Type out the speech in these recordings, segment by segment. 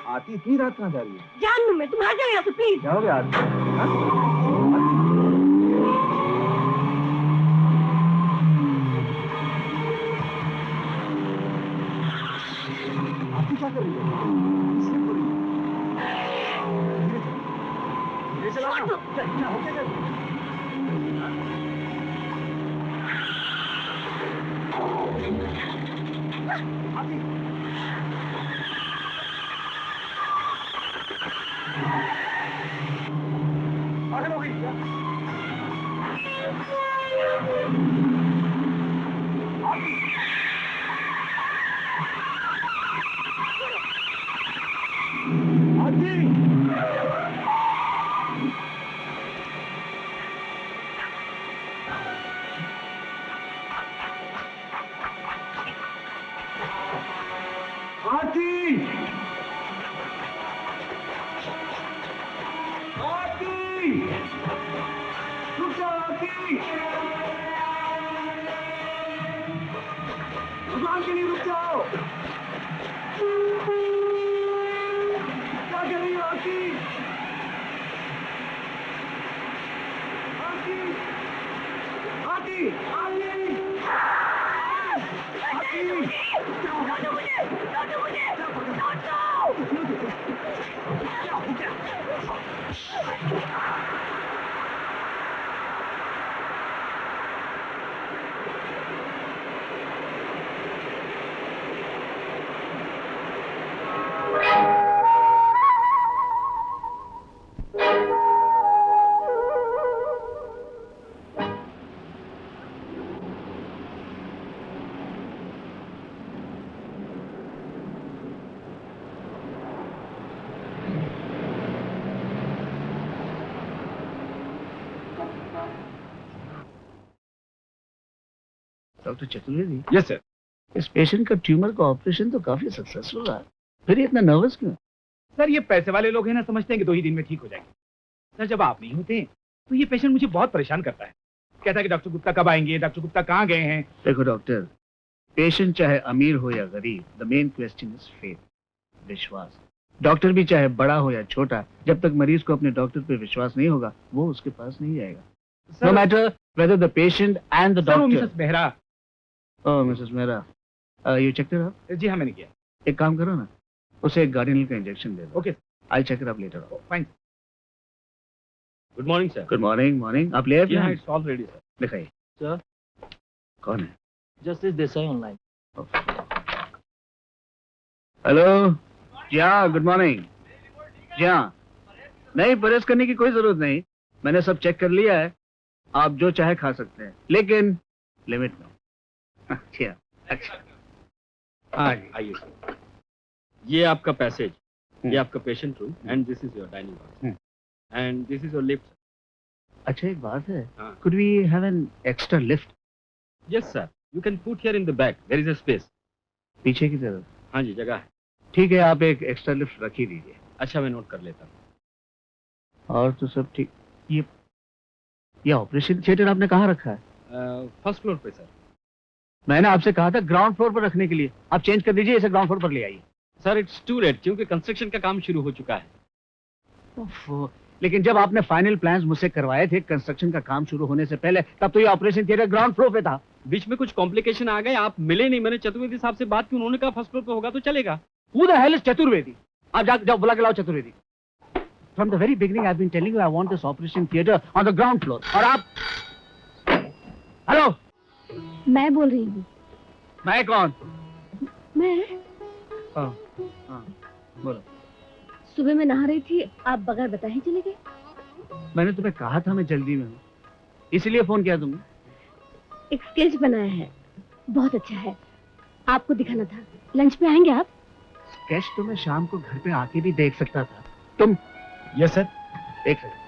आती इतनी रात कहाँ जा रही है? जान में तुम आ जाओ यहाँ से प्लीज। जाओगे आज? आती क्या कर रही है? स्लिप हो रही है। धीरे चलाओ ना। क्या हो गया? आती पागल हो गई क्या? भगवान के लिए रुक जाओ। क्या कर रही हो Aarti? Aarti Aarti Aarti doctor Chaturvedi. Yes sir. इस पेशेंट का ट्यूमर का ऑपरेशन तो काफी सक्सेसफुल रहा, फिर इतना नर्वस क्यों? सर ये पैसे वाले लोग हैं ना, समझते हैं कि 2 ही दिन में ठीक हो जाएंगे। सर जब आप नहीं होते तो ये पेशेंट मुझे बहुत परेशान करता है। कहता है कि डॉक्टर गुप्ता कब आएंगे, डॉक्टर गुप्ता कहाँ गए हैं। देखो डॉक्टर, पेशेंट चाहे अमीर हो या गरीब, the main question is faith, विश्वास। डॉक्टर भी चाहे बड़ा हो या छोटा, जब तक मरीज को अपने डॉक्टर पे विश्वास नहीं होगा वो उसके पास नहीं जाएगा। No matter whether the patient and the doctor. Mrs Mehra. Oh Mrs Mehra, you check it up? जी हाँ मैंने किया। एक काम करो ना, उसे एक गार्डियन का इंजेक्शन दे दो। Okay I check it up later. Fine. Good morning sir. Good morning. Morning. आप ले आए? It's all ready sir. दिखाइए। सर कौन है? Justice Desai online. हेलो जी हाँ, गुड मॉर्निंग। जी हाँ, नहीं परहेज करने की कोई जरूरत नहीं, मैंने सब चेक कर लिया है। आप जो चाहे खा सकते हैं, लेकिन लिमिट में। अच्छा अच्छा। हाँ जी आइए सर। ये आपका पैसेज, ये आपका patient room and this is your dining hall and this is your lift. अच्छा एक बात है, हाँ। Could we have an extra lift? Yes sir, you can put here in the back, there is a space. पीछे की तरफ? हाँ जी जगह है। ठीक है, आप एक एक्स्ट्रा लिफ्ट रख ही दीजिए। अच्छा मैं नोट कर लेता हूँ। और तो सब ठीक। ये ऑपरेशन थिएटर आपने कहाँ रखा है? फर्स्ट फ्लोर पे सर। मैंने आपसे कहा था ग्राउंड फ्लोर पर रखने के लिए, आप चेंज कर दीजिए, इसे ग्राउंड फ्लोर पर ले आइए। सर इट्स टू लेट, क्योंकि कंस्ट्रक्शन का काम शुरू हो चुका है। लेकिन जब आपने फाइनल प्लान्स मुझसे करवाए थे कंस्ट्रक्शन का काम शुरू होने से पहले, तब तो ये ऑपरेशन थिएटर ग्राउंड फ्लोर पे था। बीच में कुछ कॉम्प्लिकेशन आ गए, आप मिले नहीं। मैंने चतुर्वेदी साहब से बात की, उन्होंने कहा फर्स्ट फ्लोर पे होगा तो चलेगा। Who the hell is Chaturvedi? आप जाओ बुला के लाओ Chaturvedi. From the very beginning I've been telling you I want this operation theater on the ground floor। और आप? हेलो? मैं बोल रही हूँ। मैं कौन? मैं? हाँ बोलो। सुबह मैं नहा रही थी, आप बगैर बताए ही चले गए। मैंने तुम्हें कहा था मैं जल्दी में हूँ, इसलिए फोन किया तुमने। एक स्केच बनाया है, बहुत अच्छा है, आपको दिखाना था। लंच पे आएंगे आप? स्केच तो मैं शाम को घर पे आके भी देख सकता था। तुम? Yes sir. एक सेकंड,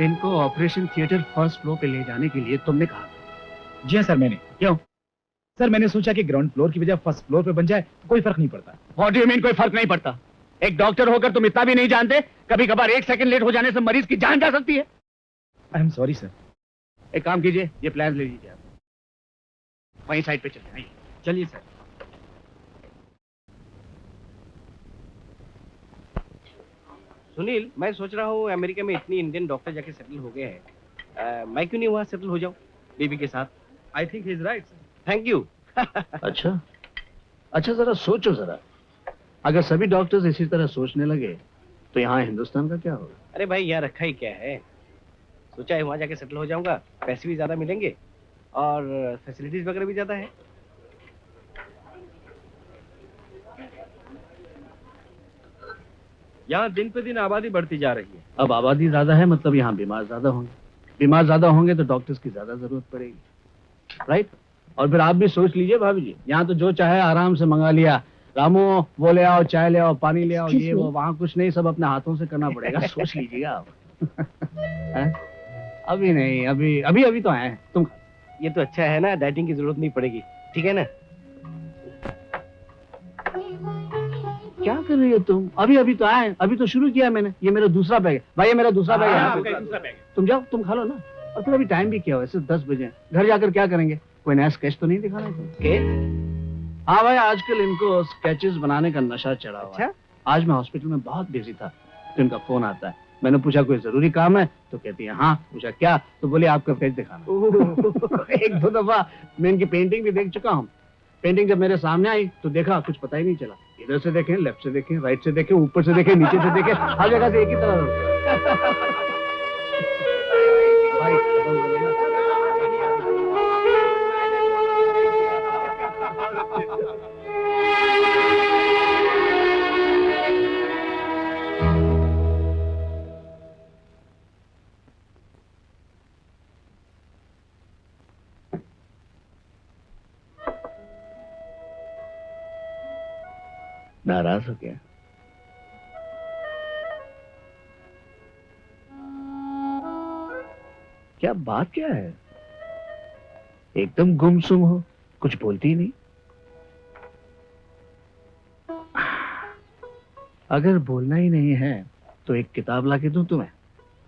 इनको ऑपरेशन थिएटर फर्स्ट फ्लोर पे ले जाने के लिए तुमने कहा था? जी हाँ सर मैंने। क्यों? सर मैंने सोचा कि ग्राउंड फ्लोर की बजाय फर्स्ट फ्लोर पे बन जाए तो कोई फर्क नहीं पड़ता। व्हाट डू यू मीन कोई फर्क नहीं पड़ता? एक डॉक्टर होकर तुम इतना भी नहीं जानते? कभी कभार 1 सेकंड लेट हो जाने से मरीज की जान जा सकती है। I am sorry sir. एक काम कीजिए, ये प्लान ले लीजिए आप, वहीं साइड पे चलते हैं। चलिए सर। सुनील, मैं सोच रहा हूँ अमेरिका में इतनी इंडियन डॉक्टर जाके सेटल हो गए हैं, मैं क्यों नहीं वहाँ सेटल हो जाऊँ बीबी के साथ? I think he is right. Thank you. अच्छा अच्छा, जरा सोचो जरा, अगर सभी डॉक्टर्स इसी तरह सोचने लगे तो यहाँ हिंदुस्तान का क्या होगा? अरे भाई, यहाँ रखा ही क्या है, सोचा है वहाँ जाके सेटल हो जाऊंगा, पैसे भी ज्यादा मिलेंगे और फैसिलिटीज वगैरह भी ज्यादा है। यहाँ दिन पे दिन आबादी बढ़ती जा रही है। अब आबादी ज्यादा है मतलब यहाँ बीमार ज्यादा होंगे, बीमार ज्यादा होंगे तो डॉक्टर्स की ज्यादा जरूरत पड़ेगी, राइट? और फिर आप भी सोच लीजिए भाभी जी, यहाँ तो जो चाहे आराम से मंगा लिया, रामू वो ले आओ, चाय ले आओ, पानी ले आओ, ये वो, वहाँ कुछ नहीं, सब अपने हाथों से करना पड़ेगा। सोच लीजिएगा आप। हैं? अभी नहीं, अभी अभी अभी तो आए हैं, तुम ये तो अच्छा है ना, डाइटिंग की जरूरत नहीं पड़ेगी, ठीक है ना? क्या कर रही हो तुम? अभी अभी तो आए, अभी तो शुरू किया मैंने। ये मेरा दूसरा बैग है भाई, ये मेरा दूसरा बैग है। आपका दूसरा बैग है। तुम जाओ, तुम खा लो ना। और फिर अभी टाइम भी क्या हुआ है, सिर्फ 10 बजे हैं। घर जाकर क्या करेंगे? कोई नया स्केच तो नहीं दिखाना है तुम? हाँ भाई, आजकल इनको स्केचेस बनाने का नशा चढ़ा हुआ है। अच्छा? आज मैं हॉस्पिटल में बहुत बिजी था तो इनका फोन आता है। मैंने पूछा कोई जरूरी काम है तो कहती है हाँ। पूछा क्या, तो बोले आपका स्केच दिखाना। एक दो दफा मैं इनकी पेंटिंग भी देख चुका हूँ। पेंटिंग जब मेरे सामने आई तो देखा, कुछ पता ही नहीं चला। इधर से देखें, लेफ्ट से देखें, राइट से देखें, ऊपर से देखें, नीचे से देखें, हर जगह से एक ही तरह। भाई खत्म हो गया। नाराज हो गया? क्या बात क्या है? एकदम गुमसुम हो, कुछ बोलती ही नहीं। अगर बोलना ही नहीं है तो एक किताब लाके दूं तुम्हें,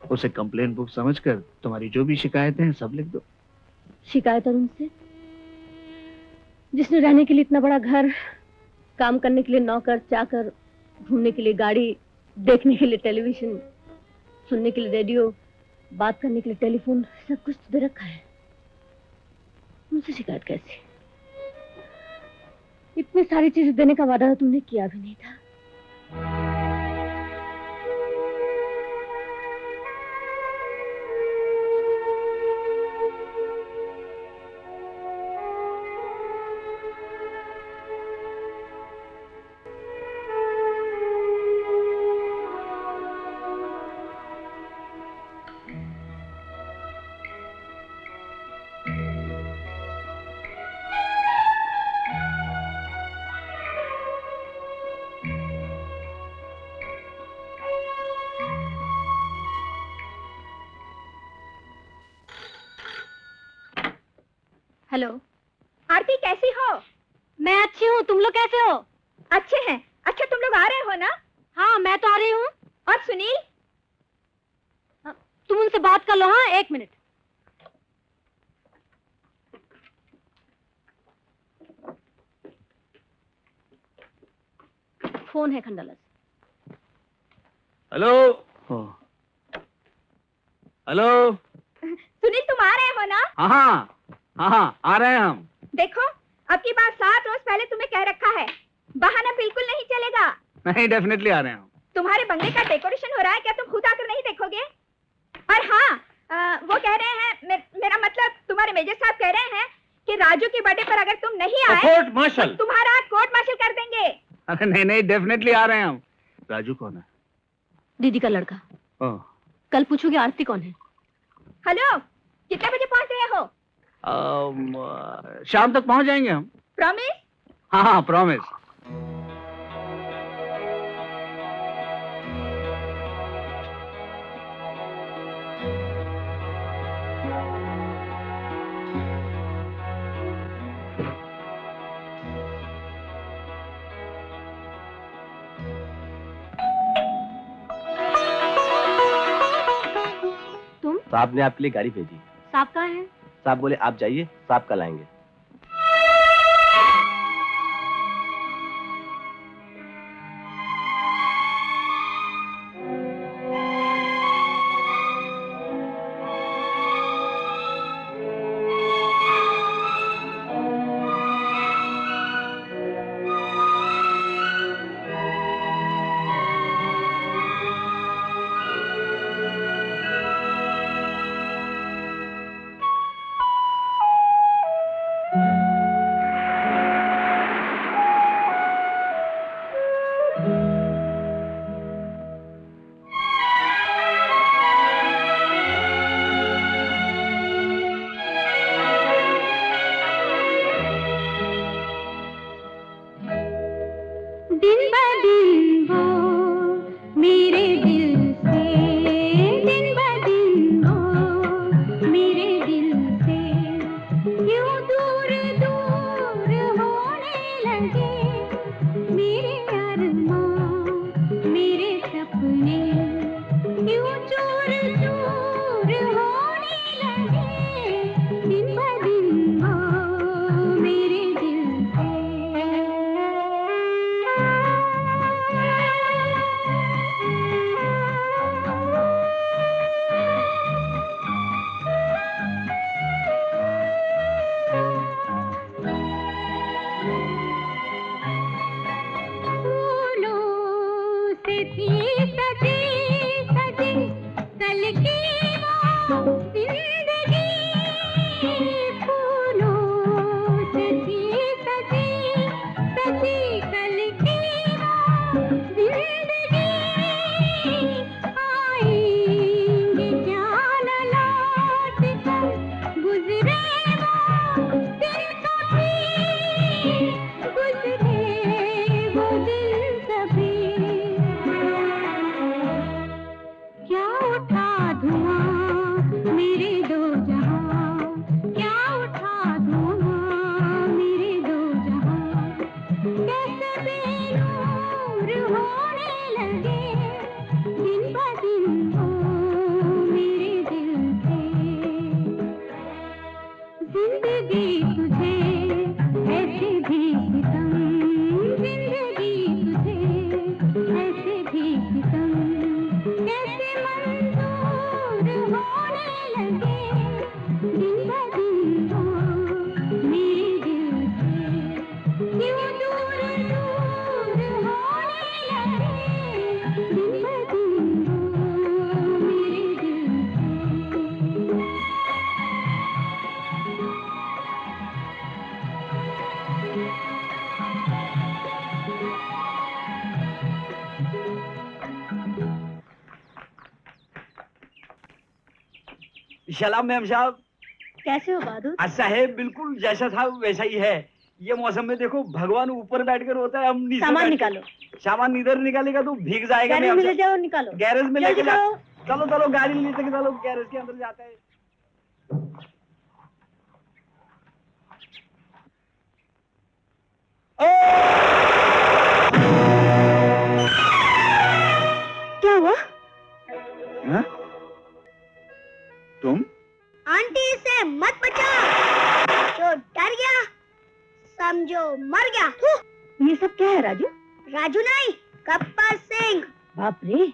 उसे कंप्लेंट बुक समझकर तुम्हारी जो भी शिकायतें हैं सब लिख दो। शिकायत और उनसे, जिसने रहने के लिए इतना बड़ा घर, काम करने के लिए नौकर चाकर, घूमने के लिए गाड़ी, देखने के लिए टेलीविजन, सुनने के लिए रेडियो, बात करने के लिए टेलीफोन, सब कुछ तो दे रखा है। मुझसे शिकायत कैसे? इतनी सारी चीजें देने का वादा तो तुमने किया भी नहीं था। हेलो आरती, कैसी हो? मैं अच्छी हूँ, तुम लोग कैसे हो? अच्छे हैं। अच्छा, तुम लोग आ रहे हो ना? हाँ, मैं तो आ रही हूँ। और सुनील? तुम उनसे बात कर लो। हाँ, 1 मिनट। फोन है खंडाला से। Hello hello. सुनील, तुम आ रहे हो ना? हाँ हाँ हाँ, आ रहे हैं हम। देखो, अब की बात 7 रोज पहले तुम्हें कह रखा है, बहाना बिल्कुल नहीं चलेगा। नहीं, डेफिनेटली आ रहे हैं हम। तुम्हारे बंगले का डेकोरेशन हो रहा है, क्या तुम खुद आकर नहीं देखोगे? और हाँ, वो कह रहे हैं, मेरा मतलब तुम्हारे मेजर साहब कह रहे हैं कि राजू की बर्थडे पर अगर तुम नहीं आए कोर्ट मार्शल। तो तुम्हारा कोर्ट मार्शल कर देंगे। अरे नहीं नहीं, डेफिनेटली आ रहे हैं हम। राजू कौन है? दीदी का लड़का। ओह, कल पूछोगे आरती कौन है। हेलो, कितने बजे पहुंच रहे हो? शाम तक पहुंच जाएंगे हम। प्रॉमिस? हाँ हाँ, प्रॉमिस। साहब ने आपके लिए गाड़ी भेजी। साहब कहाँ है? साहब बोले आप जाइए, साहब कल आएंगे। सलाम मैम साहब। कैसे हो बहादुर? अच्छा है, बिल्कुल जैसा था वैसा ही है। ये मौसम में देखो भगवान ऊपर बैठकर होता है, हम नीचे सामान निकालो। सामान इधर निकालेगा तो भीग जाएगा। गैरेज में ले जाओ, निकालो। गैरेज में लेके जल्दी करो। चलो चलो गाड़ी लेते के चलो, गैरेज के अंदर जाता है। क्या हुआ? हाँ? तुम? आंटी से मत बचा, जो डर गया समझो मर गया। ये सब क्या है राजू? राजू नहीं, गब्बर सिंह। बाप रे।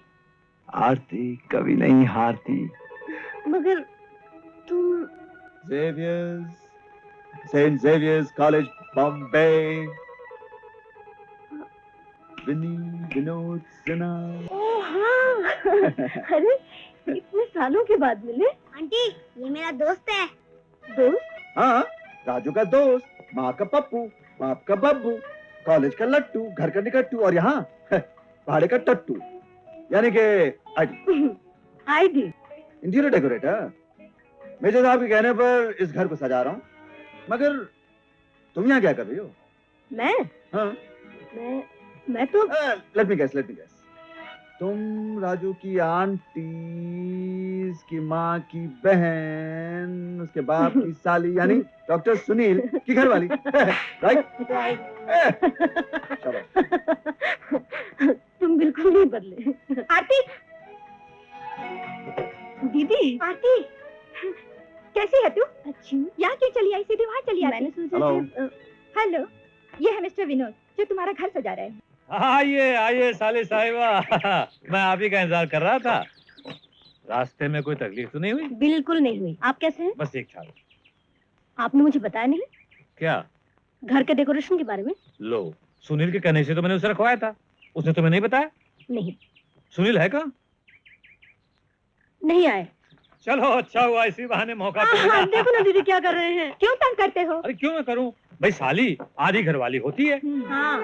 आरती कभी नहीं हारती। मगर तुम Saint Xavier's college Bombay. Vinod Sinha. Oh हाँ। अरे इतने सालों के बाद मिले। आंटी ये मेरा दोस्त है। दोस्त? हाँ, राजू का दोस्त, माँ का पप्पू, बाप का बब्बू, कॉलेज का लट्टू, घर का निकट्टू और यहाँ भाड़े का टट्टू, यानी कि ID. ID? Interior decorator. Major साहब के कहने पर इस घर को सजा रहा हूँ। मगर तुम यहाँ क्या कर रही हो? मैं? हाँ? मैं तो लेट मी गेस। तुम राजू की आंटी, उसकी माँ की बहन, उसके बाप की साली, यानी डॉक्टर सुनील की घरवाली। राइट? तुम बिल्कुल नहीं बदले। आरती दीदी आरती, कैसी है तू? अच्छी हूँ। यहाँ क्यों चली आई? सीधे वहाँ चली मैंने आती। सोचा हेलो। कि, हेलो, ये है मिस्टर विनोद जो तुम्हारा घर सजा रहे हैं। आइए आइए साले साहिबा, मैं आप ही का इंतजार कर रहा था। रास्ते में कोई तकलीफ तो नहीं हुई? बिल्कुल नहीं हुई। आप कैसे हैं? बस एक छाल। आपने मुझे बताया नहीं क्या? घर के डेकोरेशन के बारे में? लो, सुनील के कहने से तो मैंने उसे रखवाया था, उसने तुम्हें नहीं बताया? नहीं। सुनील है कहाँ? नहीं आए। चलो अच्छा हुआ, इसी बहाने मौका तो मिला। देखो ना दीदी क्या कर रहे हैं। क्यों तंग करते हो? अरे क्यों मैं करूं भाई, साली आधी घरवाली होती है। हाँ।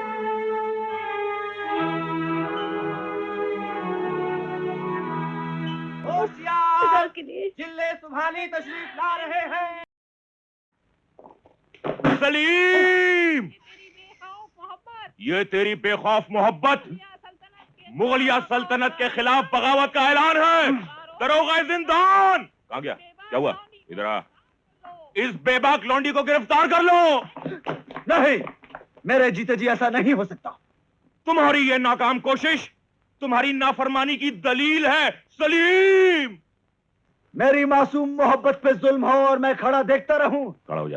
होशियार, के लिए। जिले सुभानी तशरीफ ला रहे हैं। सलीम, ये तेरी बेखौफ मोहब्बत मुगलिया सल्तनत के खिलाफ बगावत का ऐलान है। दरोगा जिंदान, कहाँ गया? क्या हुआ? इधर आ, इस बेबाक लौंडी को गिरफ्तार कर लो। नहीं, मेरे जीते जी ऐसा नहीं हो सकता। तुम्हारी ये नाकाम कोशिश तुम्हारी नाफरमानी की दलील है सलीम। मेरी मासूम मोहब्बत पे जुल्म हो और मैं खड़ा देखता रहूं। खड़ा हो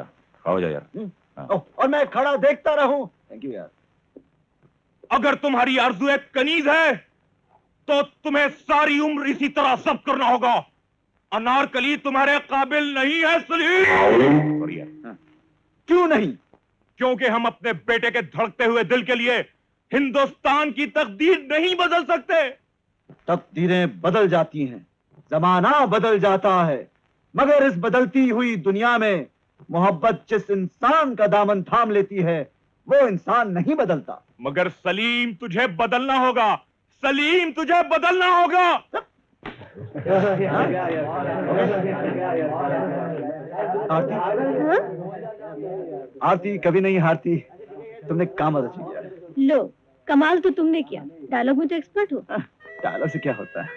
जा यार। और मैं खड़ा देखता रहूं। थैंक यू यार। अगर तुम्हारी आरज़ू एक कनीज है तो तुम्हें सारी उम्र इसी तरह सब करना होगा। अनारकली तुम्हारे काबिल नहीं है सलीम। क्यों नहीं? क्योंकि हम अपने बेटे के धड़कते हुए दिल के लिए हिंदुस्तान की तकदीर नहीं बदल सकते। तकदीरें बदल जाती हैं, जमाना बदल जाता है, मगर इस बदलती हुई दुनिया में मोहब्बत जिस इंसान का दामन थाम लेती है वो इंसान नहीं बदलता। मगर सलीम तुझे बदलना होगा, सलीम तुझे बदलना होगा। आरती, आरती कभी नहीं हारती। तुमने काम अच्छा किया। लो, कमाल तो तुमने किया। डायलॉग में तो एक्सपर्ट हो। डायलॉग से क्या होता है,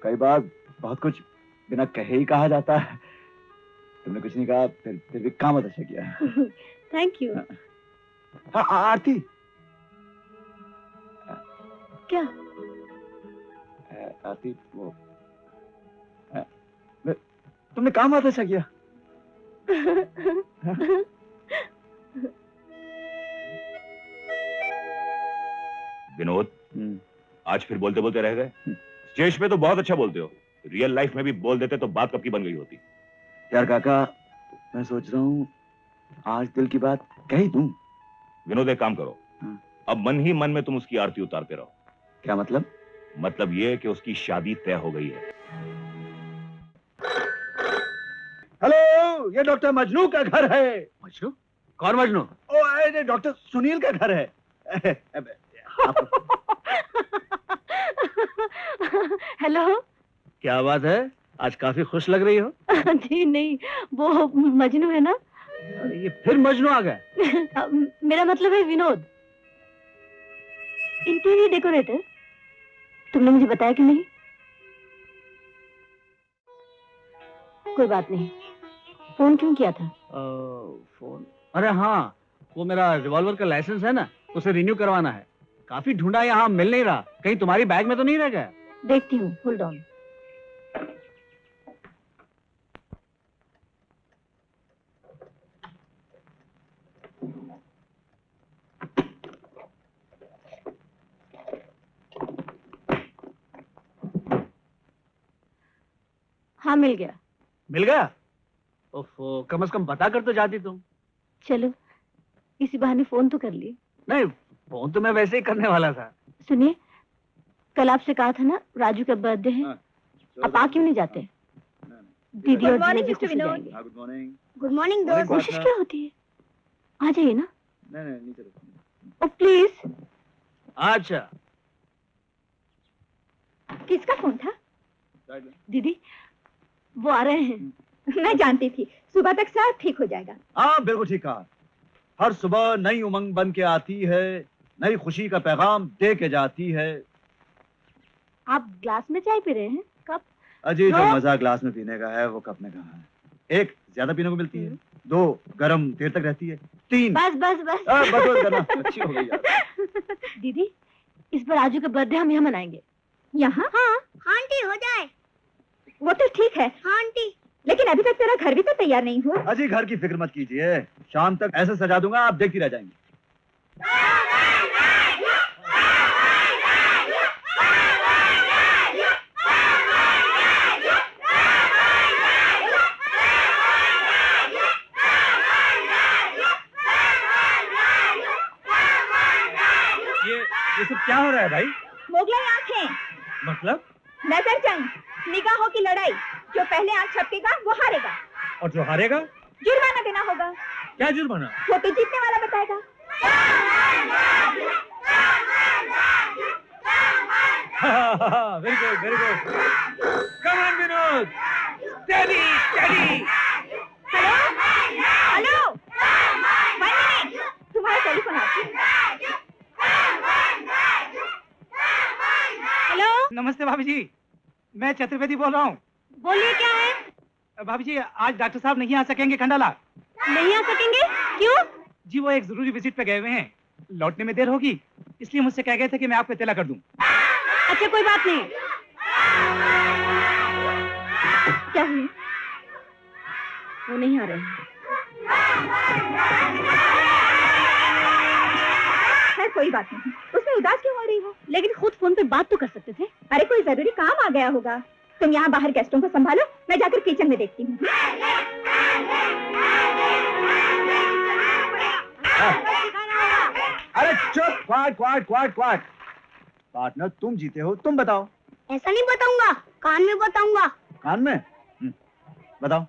कई बार बहुत कुछ बिना कहे ही कहा जाता है। तुमने कुछ नहीं कहा, फिर भी काम अच्छा किया। Thank you. हाँ, आरती। क्या? आरती, वो तुमने काम बहुत अच्छा किया। विनोद, आज फिर बोलते बोलते रह गए। स्टेज पे तो बहुत अच्छा बोलते हो, रियल लाइफ में भी बोल देते तो बात कब की बन गई होती। यार काका, मैं सोच रहा हूँ आज दिल की बात कह ही दूं। विनोद एक काम करो, अब मन ही मन में तुम उसकी आरती उतारते रहो। क्या मतलब? मतलब ये कि उसकी शादी तय हो गई है। हेलो, ये डॉक्टर मजनू का घर है। मजनू? कौन मजनू? ओ, डॉक्टर सुनील का घर है। हेलो। क्या बात है, आज काफी खुश लग रही हो। जी नहीं, वो मजनू है ना। ये फिर मजनू आ गया। मेरा मतलब है विनोद, इंटीरियर डेकोरेटर। तुमने मुझे बताया कि नहीं? कोई बात नहीं। फोन क्यों किया था? फोन? अरे हाँ, वो मेरा रिवॉल्वर का लाइसेंस है ना, उसे रिन्यू करवाना है। काफी ढूंढा, यहाँ मिल नहीं रहा। कहीं तुम्हारी बैग में तो नहीं रह गया? देखती हूँ, होल्ड ऑन। हाँ, मिल गया। मिल गया? ओफो, कम से कम बता कर तो जाती तुम। चलो, इसी बहाने फोन तो कर लिए। नहीं, फोन तो मैं वैसे ही करने वाला था। सुनिए, कल आपसे कहा था ना राजू का बर्थडे है। आप आ क्यों नहीं जाते? दीदी और जीजा जी खुश हो जाएंगे। Good morning. गुड मॉर्निंग दोस्त। कोशिश क्या होती है? आ जाइए ना। नहीं, नीचे रखो। ओ प्लीज। अच्छा, किसका फोन था? दीदी, वो आ रहे हैं। मैं जानती थी, सुबह तक सब ठीक हो जाएगा। हाँ, बिल्कुल ठीक कहा। हर सुबह नई उमंग बन के आती है, नई खुशी का पैगाम दे के जाती है। आप ग्लास में चाय पी रहे हैं? कब? अजी, जो मजा ग्लास में पीने का है वो कप में कहाँ है। एक, ज्यादा पीने को मिलती है। दो, गरम देर तक रहती है। तीन, बस बस बस। बस करना। अच्छी हो गई यार। दीदी, इस बार राजू का बर्थडे हम यहाँ मनाएंगे। यहाँ? हाँ, आंटी हो जाए। वो तो ठीक है हाँ आंटी। लेकिन अभी तक तेरा घर भी तो तैयार नहीं हुआ। अजी घर की फिक्र मत कीजिए, शाम तक ऐसे सजा दूंगा आप देखती रह जाएंगी। ये सब क्या हो रहा है भाई? मोगलाई आंखें, मतलब? नजर जंग, निगाहों की लड़ाई। जो पहले आंख झपकेगा वो हारेगा। और जो हारेगा? जुर्माना देना होगा। क्या जुर्माना? वो तो जीतने वाला बताएगा। Very good, very good. Come on Vinod, steady steady. Hello hello, 1 minute, तुम्हारा टेलीफोन आता है। हेलो, नमस्ते भाभी जी, मैं चतुर्वेदी बोल रहा हूँ। बोलिए क्या है? भाभी जी आज डॉक्टर साहब नहीं आ सकेंगे खंडाला। नहीं आ सकेंगे? क्यों? जी वो एक जरूरी विजिट पे गए हुए हैं, लौटने में देर होगी, इसलिए मुझसे कह गए थे कि मैं आपको इत्तला कर दूं। अच्छा कोई बात नहीं। क्या हुआ? वो नहीं आ रहे हैं। खैर कोई बात नहीं, उसमें उदास क्यों हो रही हो? लेकिन खुद फोन पे बात तो कर सकते थे। अरे कोई जरूरी काम आ गया होगा। तुम यहाँ बाहर गेस्टों को संभालो, मैं जाकर किचन में देखती हूँ। अरे चुप, क्वाट क्वाट क्वाट क्वाट। पार्टनर तुम जीते हो, तुम बताओ। ऐसा नहीं बताऊंगा, कान में बताऊंगा। कान में? बताओ।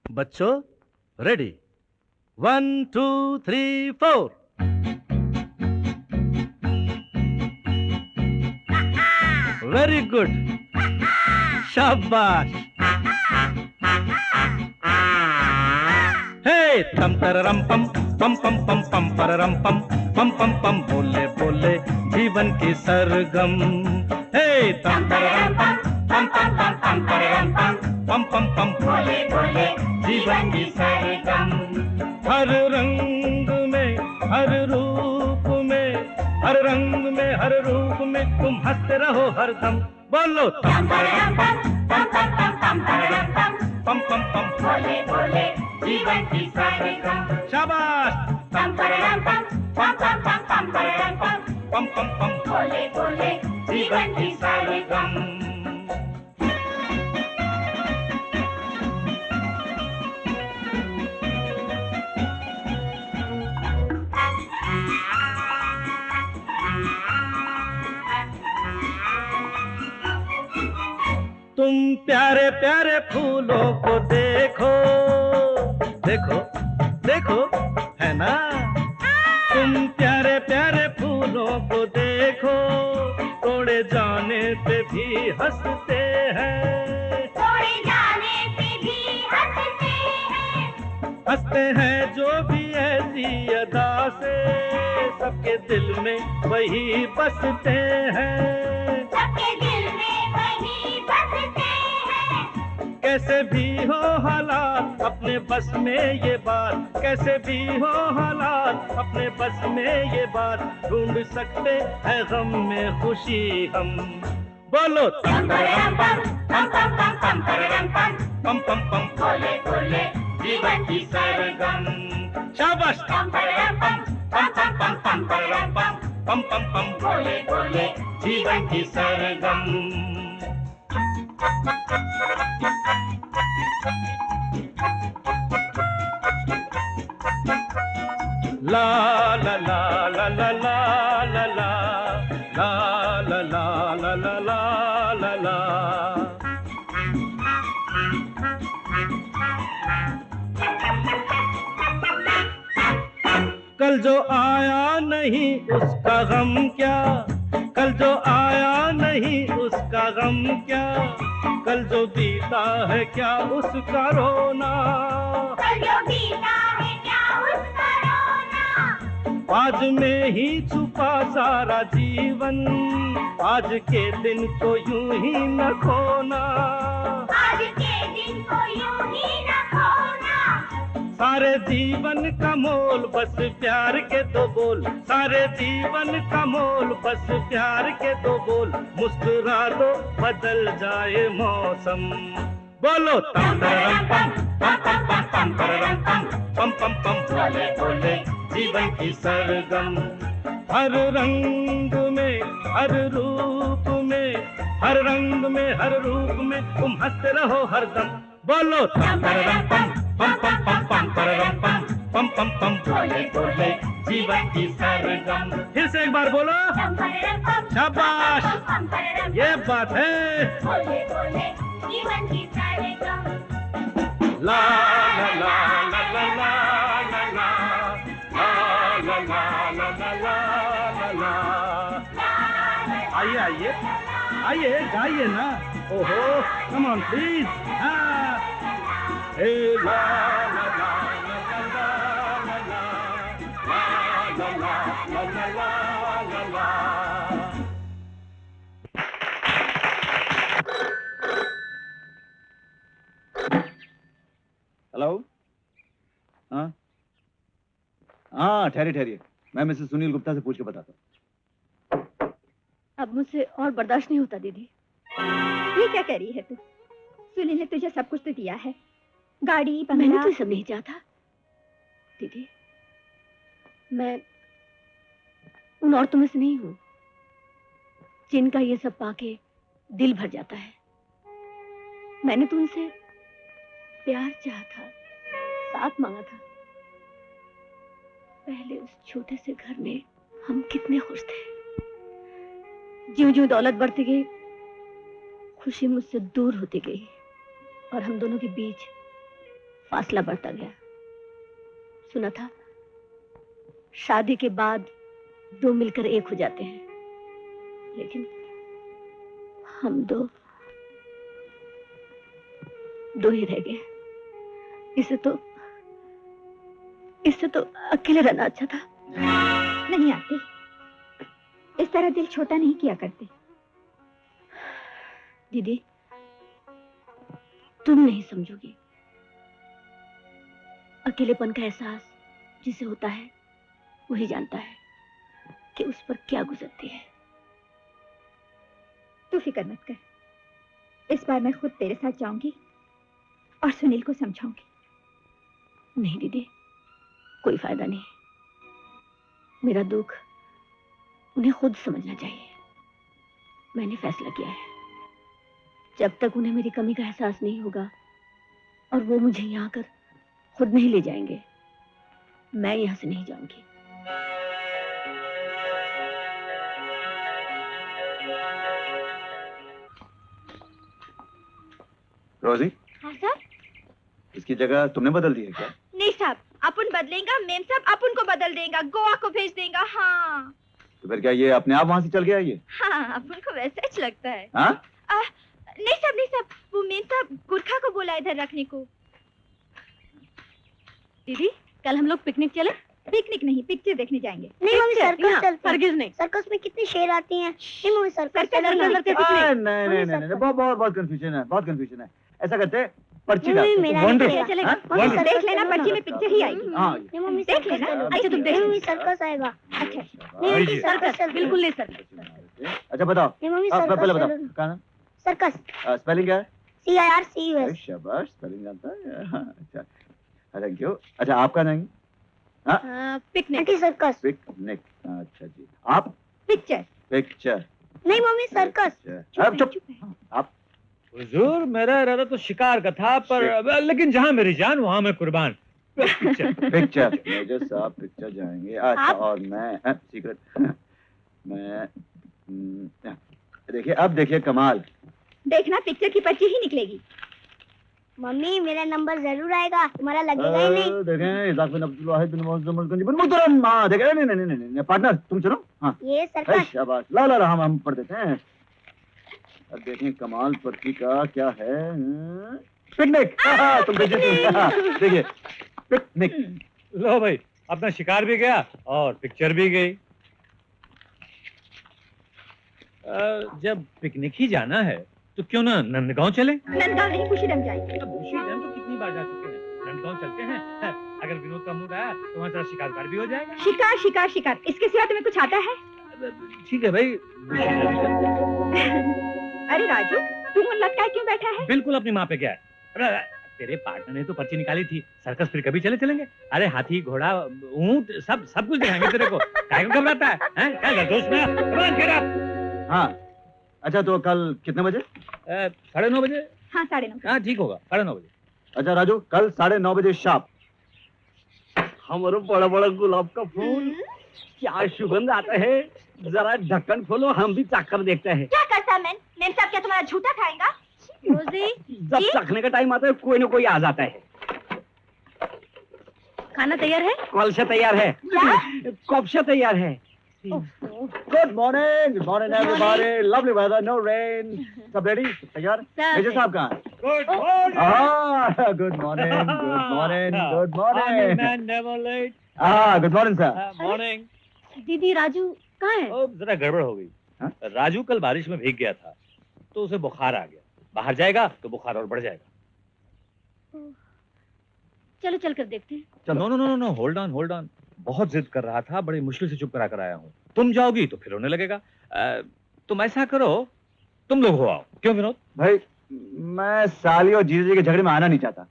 बच्चों रेडी, 1 2 3 4। वेरी गुड, शाबाश। हे तम तररम पम पम पम पम पम पररम पम पम पम पम, बोले बोले जीवन की सरगम। हे तम तररम पम पम पम पम पम पररम पम पम पम पम, बोले बोले जीवन की सरगम। हर रंग में, हर रूप में, हर रंग में, हर रूप में तुम हंसते रहो हरदम। बोलो तम पररम पम पम पम पम पम पररम पम पम पम पम, बोले बोले जीवन की सरगम। शाबाश। पम पररम पम पम पम पम पम पररम पम पम पम पम, बोले बोले जीवन की सरगम। तुम प्यारे प्यारे फूलों को देखो, देखो देखो, है ना? तुम प्यारे प्यारे फूलों को देखो, तोड़े जाने पे भी हंसते हैं, तोड़े जाने पे भी हंसते हैं। हंसते हैं जो भी ऐसी अदा से, सबके दिल में वही बसते हैं, सबके दिल में वही बसते हैं। कैसे भी हो हालात अपने बस में ये बात, कैसे भी हो हालात अपने बस में ये बात, ढूंढ सकते हैं गम में खुशी हम। बोलो तम पररम पम पम पम पम पम पररम पम पम पम पम, बोले बोले जीवन की सरगम। शाबाश। तम पररम पम पम पम पम पम पररम पम पम पम पम, बोले बोले जीवन की सरगम। ला ला ला ला ला ला ला ला ला ला ला ला ला ला ला ला। कल जो आया नहीं उसका गम क्या, कल जो आया नहीं उसका गम क्या, कल जो बीता है क्या उसका रोना, कल जो बीता है क्या उसका रोना। आज में ही छुपा सारा जीवन, आज के दिन को यूं ही न खोना, आज के दिन को यूं ही न खोना। सारे जीवन का मोल बस प्यार के दो बोल, सारे जीवन का मोल बस प्यार के दो बोल, मुस्कुरा दो बदल जाए मौसम। बोलो तम तरम पम पम पम पम पम तरम पम पम पम पम, बोले बोले जीवन की सरगम। हर रंग में हर रूप में, हर रंग में हर रूप में तुम हंसते रहो हरदम। बोलो तम तरम पम पम पम पम पम तरम पम पम पम पम, बोले बोले जीवन की सरगम। फिर से एक बार बोलो। शाबाश, ये बात है। बोले बोले जीवन की सरगम। ला ला ला ला ला ला ला ला ला ला ला ला ला ला। आइए आइए आइए, गाइए ना। ओहो, कम ऑन प्लीज। हाँ, ए ला ला ला ला ला ला ला ला ला ला ला ला। हेलो। हाँ हाँ, ठहरिए ठहरिए, मैं मिसेस सुनील गुप्ता से पूछ के बताता हूँ। अब मुझसे और बर्दाश्त नहीं होता दीदी। ये क्या कह रही है तू? सुनील ने तुझे सब कुछ तो दिया है, गाड़ी मैंने बंगला। तो ये सब नहीं चाहता दीदी। मैं उन औरतों में से नहीं हूँ जिनका ये सब पाके दिल भर जाता है। मैंने तो उनसे प्यार चाहा था, साथ मांगा था। पहले उस छोटे से घर में हम कितने खुश थे। ज्यों ज्यों दौलत बढ़ती गई, खुशी मुझसे दूर होती गई और हम दोनों के बीच फासला बढ़ता गया। सुना था शादी के बाद दो मिलकर एक हो जाते हैं, लेकिन हम दो ही रह गए। इससे तो अकेले रहना अच्छा था। नहीं आती, इस तरह दिल छोटा नहीं किया करते। दीदी, तुम नहीं समझोगी। अकेलेपन का एहसास जिसे होता है वही जानता है कि उस पर क्या गुजरती है। तू फिक्र मत कर, इस बार मैं खुद तेरे साथ जाऊंगी और सुनील को समझाऊंगी। नहीं दीदी, कोई फायदा नहीं। मेरा दुख उन्हें खुद समझना चाहिए। मैंने फैसला किया है, जब तक उन्हें मेरी कमी का एहसास नहीं होगा और वो मुझे यहाँ आकर खुद नहीं ले जाएंगे, मैं यहाँ से नहीं जाऊंगी। रोजी, हाँ सर। इसकी जगह तुमने बदल दी है क्या? नहीं साहब, अपन बदलेगा, मेम साहब अपन को बदल देगा, गोवा को भेज देगा। हाँ। तो फिर क्या ये अपने आप वहां से चल गया ये? हाँ, अपन को वैसा ही लगता है। हाँ? नहीं साहब, वो मेम साहब गुरखा को बोला इधर रखने को। दीदी, कल हम लोग पिकनिक चले? पिकनिक नहीं, पिक्चर देखने जाएंगे। नहीं मम्मी, सर्कस चलते हरगिज नहीं। सर्कस में कितने शेर आती हैं। नहीं मम्मी, सर्कस नहीं, बहुत कंफ्यूजन है, बहुत कंफ्यूजन है। ऐसा करते हैं, पर्ची नहीं, मेरा नहीं वंडरफुल। चलेगा। हाँ? मम्मी, देख लेना, पर्ची में पिक्चर ही आएगी। हाँ, नहीं मम्मी, देख सर्कस लेना। चलो। अच्छा, तुम देख नहीं लो। मम्मी, सर्कस आएगा। अच्छा, नहीं मम्मी, सर्कस चलते। बिल्कुल नहीं सर। अच्छा बताओ। नहीं मम्मी, हाँ, सर्कस पहले बताओ चलो। क्या नाम? सर्कस स्पेलिंग क्या है? CIRCUS। शाबाश, स्पेलिंग जानता है। हाँ, अच्छा, थैंक यू। अच्छा, आपका नाम? पिकनिक। Aunty circus. पिकनिक। अच्छा जी, आप? पिक्चर। पिक्चर। नहीं मम्मी, सर्कस। अब चुप। आप? हुजूर, मेरा इरादा तो शिकार का था, पर लेकिन जहाँ मेरी जान वहाँ मैं कुर्बान। पिक्चर मेजर साहब पिक्चर जाएंगे। अच्छा, और मैं सीक्रेट मैं देखिए, अब देखिए कमाल। देखना, पिक्चर की पर्ची ही निकलेगी। मम्मी, मेरा नंबर जरूर आएगा, तुम्हारा लगेगा ही नहीं। देखें, इजाफे अब्दुल वाहिद बिन मुअज्जम बिन मुहतरम। हाँ देखें, नहीं पार्टनर तुम चलो। हाँ ये सर्कस। शाबाश, ला हम पढ़ देते हैं। अब देखें कमाल पर्ची का क्या है। पिकनिक। तुम देखिए, पिकनिक। लो भाई, अपना शिकार भी गया और पिक्चर भी गई। जब पिकनिक ही जाना है तो क्यों ना नंदगांव चले? नंदगांव नहीं, खुशीराम जाएंगे। खुशीराम तो कितनी बार जा चुके हैं, नंदगांव चलते हैं। अगर विनोद का मूड आया तो वहाँ तेरा शिकार भी हो जाएगा। शिकार शिकार शिकार, इसके सिवा तुम्हें कुछ आता है? ठीक है भाई। अरे राजू, तू मुंह लटकाए क्यों बैठा है? बिल्कुल अपनी माँ पे क्या है। अरे तेरे पार्टनर ने तो पर्ची निकाली थी, सर्कस फिर कभी चलेंगे। अरे हाथी घोड़ा ऊंट सब कुछ दिखाएंगे तेरे को। काहे को घबराता है? क्या दोस्त में? हाँ अच्छा, तो कल कितने बजे? 9:30 बजे। हाँ 9:30। हाँ ठीक होगा, 9:30 बजे। अच्छा राजू, कल 9:30 बजे शार्प। हमारा बड़ा बड़ा गुलाब का फूल, क्या सुगंध आता है। जरा ढक्कन खोलो, हम भी चख कर देखते हैं। क्या करता है मेम साहब, क्या तुम्हारा झूठा खाएगा? रोजी जब चखने का टाइम आता है कोई ना कोई आ जाता है। खाना तैयार है? कल से तैयार है। कब से तैयार है? Good morning everybody, lovely weather, no rain, सब रेडी? तैयार? मेजर साहब कहाँ हैं? Good morning good morning sir. Morning. दीदी राजू कहाँ है? जरा गड़बड़ हो गई। राजू कल बारिश में भीग गया था तो उसे बुखार आ गया। बाहर जाएगा तो बुखार और बढ़ जाएगा। चलो चल कर देखते हैं। No, hold on. बहुत जिद कर रहा था, बड़ी मुश्किल से चुप करा कर आया हूँ। तुम जाओगी तो फिर रोने लगेगा। तुम ऐसा करो, तुम लोग हो आओ। क्यों विनोद? भाई मैं साली और जीजा जी के झगड़े में आना नहीं चाहता।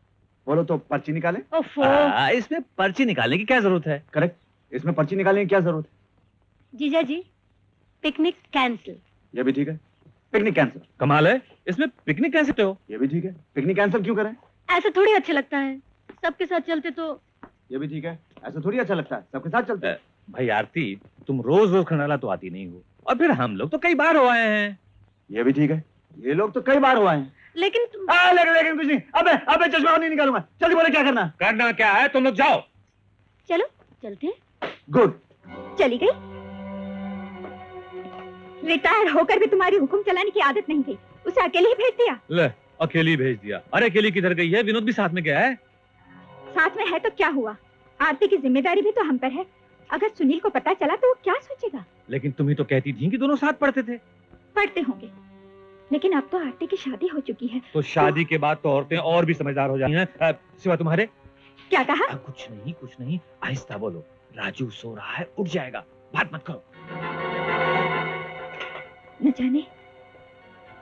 बोलो तो पर्ची निकाले। इसमें पर्ची निकालने की क्या जरूरत है? करेक्ट, इसमें पर्ची निकालने की क्या जरूरत है? जीजा जी, पिकनिक कैंसिल। ये भी ठीक है, पिकनिक कैंसिल। कमाल है, इसमें पिकनिक कैसे हो? ये भी ठीक है, पिकनिक कैंसिल क्यों करें? ऐसा थोड़ी अच्छा लगता है, सबके साथ चलते तो। ये भी ठीक है, ऐसा थोड़ी अच्छा लगता है, सबके साथ चलते हैं। भाई आरती, तुम रोज खंडाला तो आती नहीं हो, और फिर हम लोग तो कई बार हो आए हैं। ये भी ठीक है, ये लोग तो कई बार हो आए हैं। लेकिन लेकिन कुछ नहीं। अबे चश्मा नहीं निकालूंगा। जल्दी बोले क्या करना? करना क्या है, तुम लोग जाओ। चलो चलते हैं। गुड। चली गई। रिटायर होकर भी तुम्हारी हुक्म चलाने की आदत नहीं थी, उसे अकेले ही भेज दिया। ले, अकेली भेज दिया। अरे अकेली किधर गई है? विनोद भी साथ में गया है। साथ में है तो क्या हुआ, आरती की जिम्मेदारी भी तो हम पर है। अगर सुनील को पता चला तो वो क्या सोचेगा? लेकिन तुम ही तो कहती थी कि दोनों साथ पढ़ते थे। पढ़ते होंगे, लेकिन अब तो आरती की शादी हो चुकी है। तो शादी के बाद तो औरतें और भी समझदार हो जाती हैं, सिवा तुम्हारे। क्या कहा? कुछ नहीं, आहिस्ता बोलो। राजू सो रहा है, उठ जाएगा, बात मत करो। न जाने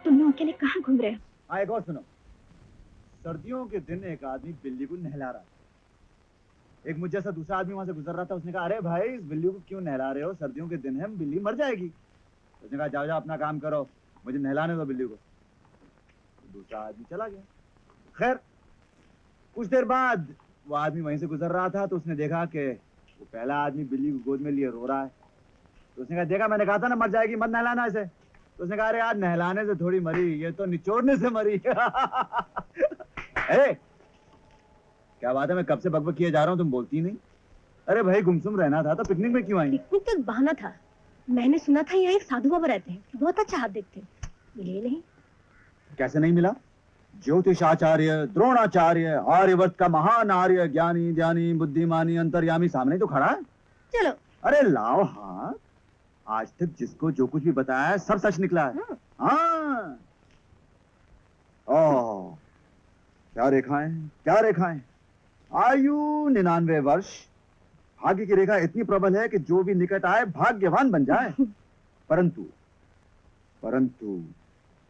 तुम लोग अकेले कहाँ घूम रहे हो? एक और सुनो। सर्दियों के दिन एक आदमी बिल्ली को नहला रहा था। एक मुझ जैसा दूसरा आदमी वहां से गुजर रहा था। उसने कहा, अरे भाई इस बिल्ली को क्यों नहला रहे हो, सर्दियों के दिन है, बिल्ली मर जाएगी। उसने कहा, जाओ अपना काम करो, मुझे नहलाने दो बिल्ली को। दूसरा आदमी चला गया। खैर कुछ देर बाद वो आदमी वहीं से गुजर रहा था, तो उसने देखा कि वो पहला आदमी बिल्ली को गोद में लिए रो रहा है। तो उसने कहा, देखा मैंने कहा था ना मर जाएगी, मत नहलाना इसे। तो उसने कहा, अरे यार नहलाने से थोड़ी मरी, ये तो निचोड़ने से मरी। क्या बात है, मैं कब से बकबक किए जा रहा हूँ, तुम बोलती नहीं। अरे भाई गुमसुम रहना था तो पिकनिक में क्यों आई? पिकनिक तो एक बहाना था। मैंने सुना था यहाँ एक साधु बाबा रहते हैं, बहुत अच्छा हाथ देखते हैं। मिले नहीं? कैसे नहीं मिला? ज्योतिषाचार्य, द्रोणाचार्य, आर्यवर्त का महान आर्य, ज्ञानी ध्यानी बुद्धिमानी अंतर्यामी सामने तो खड़ा है। चलो। अरे लाओ हाथ। आज तक जिसको जो कुछ भी बताया है सब सच निकला है। हाँ। ओह क्या रेखाएं। आयु 99 वर्ष। भाग्य की रेखा इतनी प्रबल है कि जो भी निकट आए भाग्यवान बन जाए। परंतु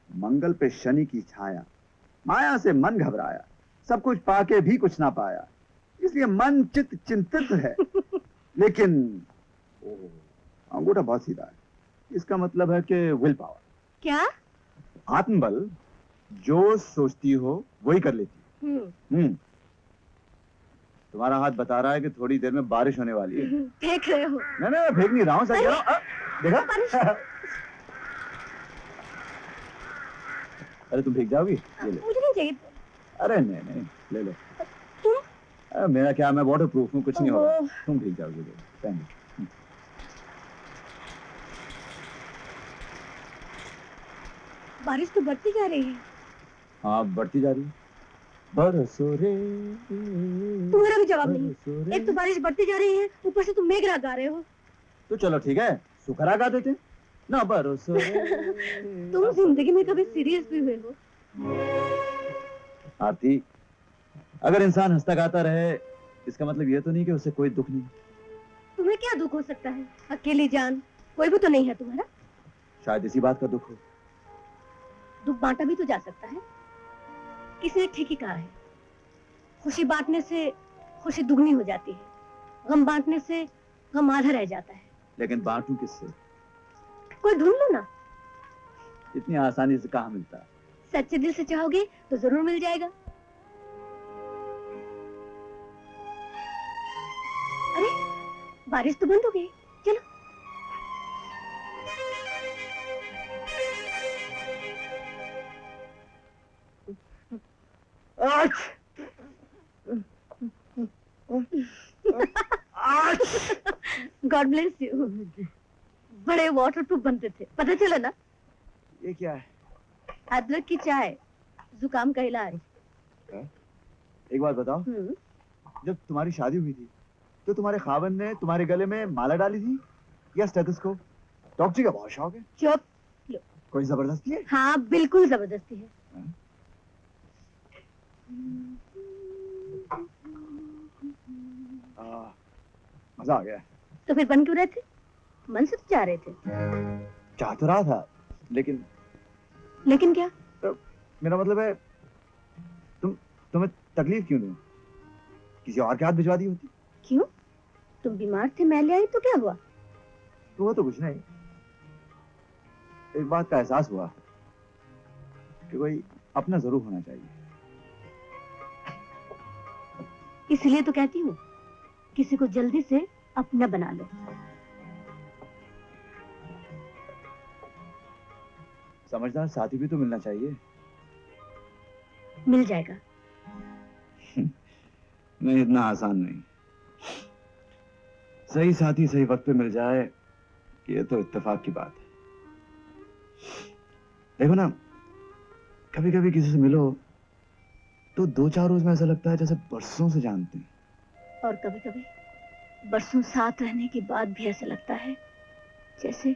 मंगल पे शनि की छाया, माया से मन घबराया, सब कुछ पाके भी कुछ ना पाया, इसलिए मन चिंतित है। लेकिन अंगूठा बहुत सीधा है। इसका मतलब है कि विल पावर। क्या? आत्मबल। जो सोचती हो वही कर लेती हो। तुम्हारा हाथ बता रहा है कि थोड़ी देर में बारिश होने वाली है। फेंक रहे हो? नहीं फेंक नहीं रहा हूँ, सच कह रहा हूँ। देखा? अरे तुम भीग जाओगी? ये ले। मुझे नहीं चाहिए। अरे नहीं ले लो। तुम? मेरा क्या, मैं वाटर प्रूफ हूँ, कुछ नहीं होगा। तुम भीग जाओगी। पहन। बारिश तो बढ़ती जा रही है। हाँ बढ़ती जा रही है। बरसो रे। तुम्हारा भी जवाब नहीं। एक तो बारिश बढ़ती जा रही है, ऊपर से तुम मेघ राग गा रहे हो। तो चलो ठीक है, सुखरा गा देते ना। बरसो रे। तुम जिंदगी में कभी सीरियस भी हुए हो? आरती, अगर इंसान हंसता गाता रहे इसका मतलब ये तो नहीं कि उसे कोई दुख नहीं। तुम्हें क्या दुख हो सकता है? अकेली जान, कोई भी तो नहीं है तुम्हारा। शायद इसी बात का दुख हो। दुख बांटा भी तो जा सकता है। किसी ने ठीक ही कहा है, खुशी बांटने से खुशी दुगनी हो जाती है, गम बांटने से गम आधा रह जाता है। लेकिन बांटूं किससे? कोई ढूंढ लो ना। इतनी आसानी से कहाँ मिलता है? सच्चे दिल से चाहोगे तो जरूर मिल जाएगा। अरे बारिश तो बंद हो गई, चलो। God bless you. बड़े वाटरप्रूफ बनते थे, पता चला ना? ये क्या है? अदरक की चाय, जुकाम का इलाज। एक बात बताओ, जब तुम्हारी शादी हुई थी तो तुम्हारे खावंद ने तुम्हारे गले में माला डाली थी या स्टेथोस्कोप? डॉक्टरी का बहुत शौक है। चुप। कोई जबरदस्ती है? हाँ बिल्कुल जबरदस्ती है। मजा आ गया। तो फिर बन क्यों रहे थे? मन से तो चाह रहे थे। चाह तो रहा था, लेकिन क्या? मेरा मतलब है तुम्हें तकलीफ क्यों दूं? किसी और के हाथ भिजवा दी होती। क्यों? तुम बीमार थे, मैं ले आई तो क्या हुआ? तो वो तो कुछ नहीं, एक बात का एहसास हुआ कि कोई अपना जरूर होना चाहिए। इसलिए तो कहती हूँ किसी को जल्दी से अपना बना लो। समझदार साथी भी तो मिलना चाहिए। मिल जाएगा। नहीं, इतना आसान नहीं। सही साथी सही वक्त पे मिल जाए, ये तो इत्तेफाक की बात है। देखो ना, कभी कभी किसी से मिलो तो 2-4 रोज में ऐसा लगता है जैसे बरसों से जानते हैं। और कभी कभी बरसों साथ रहने के बाद भी ऐसा लगता है जैसे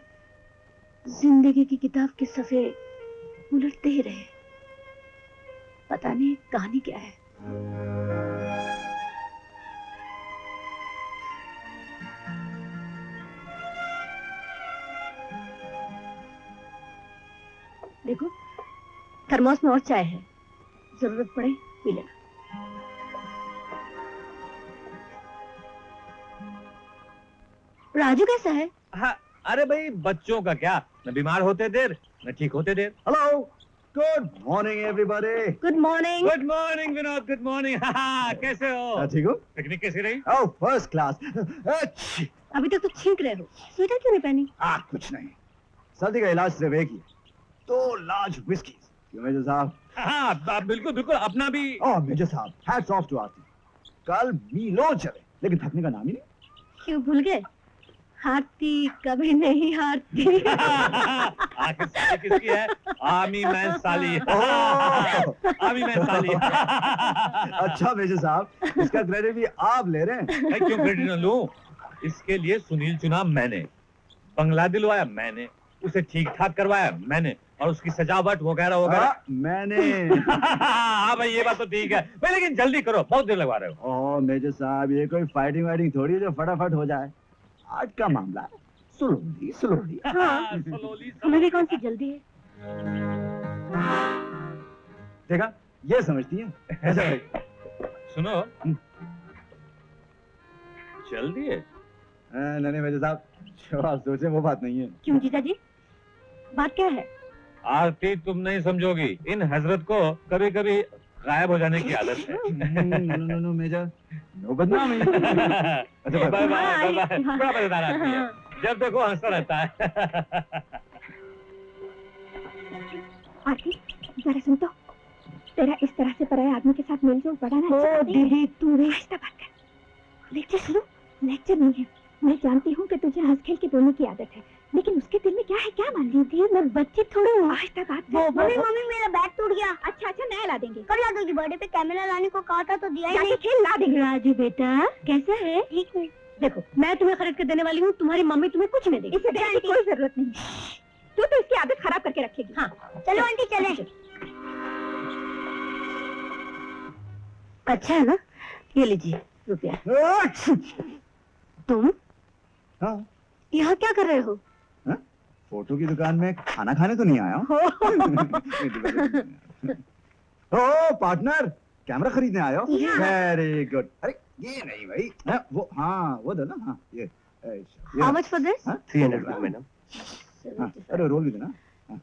जिंदगी की किताब के सफे उलटते ही रहे। पता नहीं कहानी क्या है। देखो, थर्मोस में और चाय है, जरूरत पड़े पी लेना। राजू कैसा है? हाँ, अरे भाई बच्चों का क्या, न बीमार होते देर न ठीक होते देर। Hello, good morning everybody. Good morning. Good morning Vinod, good morning. कैसे हो? ठीक हो? पिकनिक कैसी रही? Oh, first class. अभी तक तो छींक रहे हो, स्वेटर क्यों नहीं पहनी? कुछ नहीं, सर्दी का इलाज सिर्फ एक ही, 2 लार्ज विस्की। क्यों मेजर साहब? हाँ बिल्कुल बिल्कुल, अपना भी। ओह मेजर साहब, हैट्स ऑफ टू आरती। कल मीलों चले लेकिन थकने का नाम ही नहीं। क्यों भूल गए? हारती कभी नहीं हारती। आखिर साली किसकी है? आर्मी मैन साली। आर्मी मैन साली। अच्छा मेजर साहब, इसका क्रेडिट भी आप ले रहे हैं? मैं क्यों क्रेडिट न लूं? इसके लिए सुनील चुना मैंने, बंगला दिलवाया मैंने, उसे ठीक ठाक करवाया मैंने, और उसकी सजावट वगैरह वगैरह मैंने। हाँ भाई ये बात तो ठीक है भाई, लेकिन जल्दी करो, बहुत देर लगवा रहे हो। ओह मेजर साहब, ये कोई फाइटिंग वाइटिंग थोड़ी है जो फटाफट हो जाए। आज का मामला है, स्लोली स्लोली। हाँ, हमें भी कौन सी जल्दी है। देखा, ये समझती है। अच्छा भाई सुनो, जल्दी है? नहीं मेजर साहब, जो आप सोचे वो बात नहीं है। क्यों जीजा जी, बात क्या है? आरती तुम नहीं समझोगी, इन हजरत को कभी कभी गायब हो जाने की आदत है। नो मेजर, नो बदनामी। अच्छा बाय बाय बाय, बड़ा मजेदार आदमी है, जब देखो हंसता रहता है। आरती जरा सुन तो, तेरा इस तरह से पराये आदमी के साथ मेलजोल बढ़ा ना। ओ दीदी तू आहिस्ता बात कर। लेक्चर सुनो। लेक्चर नहीं है, मैं जानती हूँ कि तुझे हंस खेल के बोलने की आदत है, लेकिन उसके दिल में क्या है क्या मान लीजिए, मैं बच्ची थोड़ी हूँ। आहिस्ता बात कर। मम्मी मेरा बैग टूट गया। अच्छा नया ला देंगे। कल ला दोगी? बर्थडे पे कैमरा लाने को कहा था तो दिया ही नहीं। खेल ला देंगे। राजू बेटा कैसा है? ठीक है। देखो, मैं तुम्हें खरीद के देने वाली हूँ, तुम्हारी मम्मी तुम्हें कुछ नहीं देगी। इसे देने की कोई जरूरत नहीं, तू तो इसकी आदत खराब करके रखेगी। हाँ चलो आंटी चले। अच्छा है ना, ये लीजिए रुपया। अच्छा। तुम हाँ यहाँ क्या कर रहे हो? फोटो की दुकान में खाना खाने तो नहीं आया हूँ। ओ पार्टनर, कैमरा खरीदने आया हो? Very good. अरे ये नहीं भाई, वो हाँ वो दो ना, हाँ ये। How much for this? 300 madam. अरे रोल भी देना।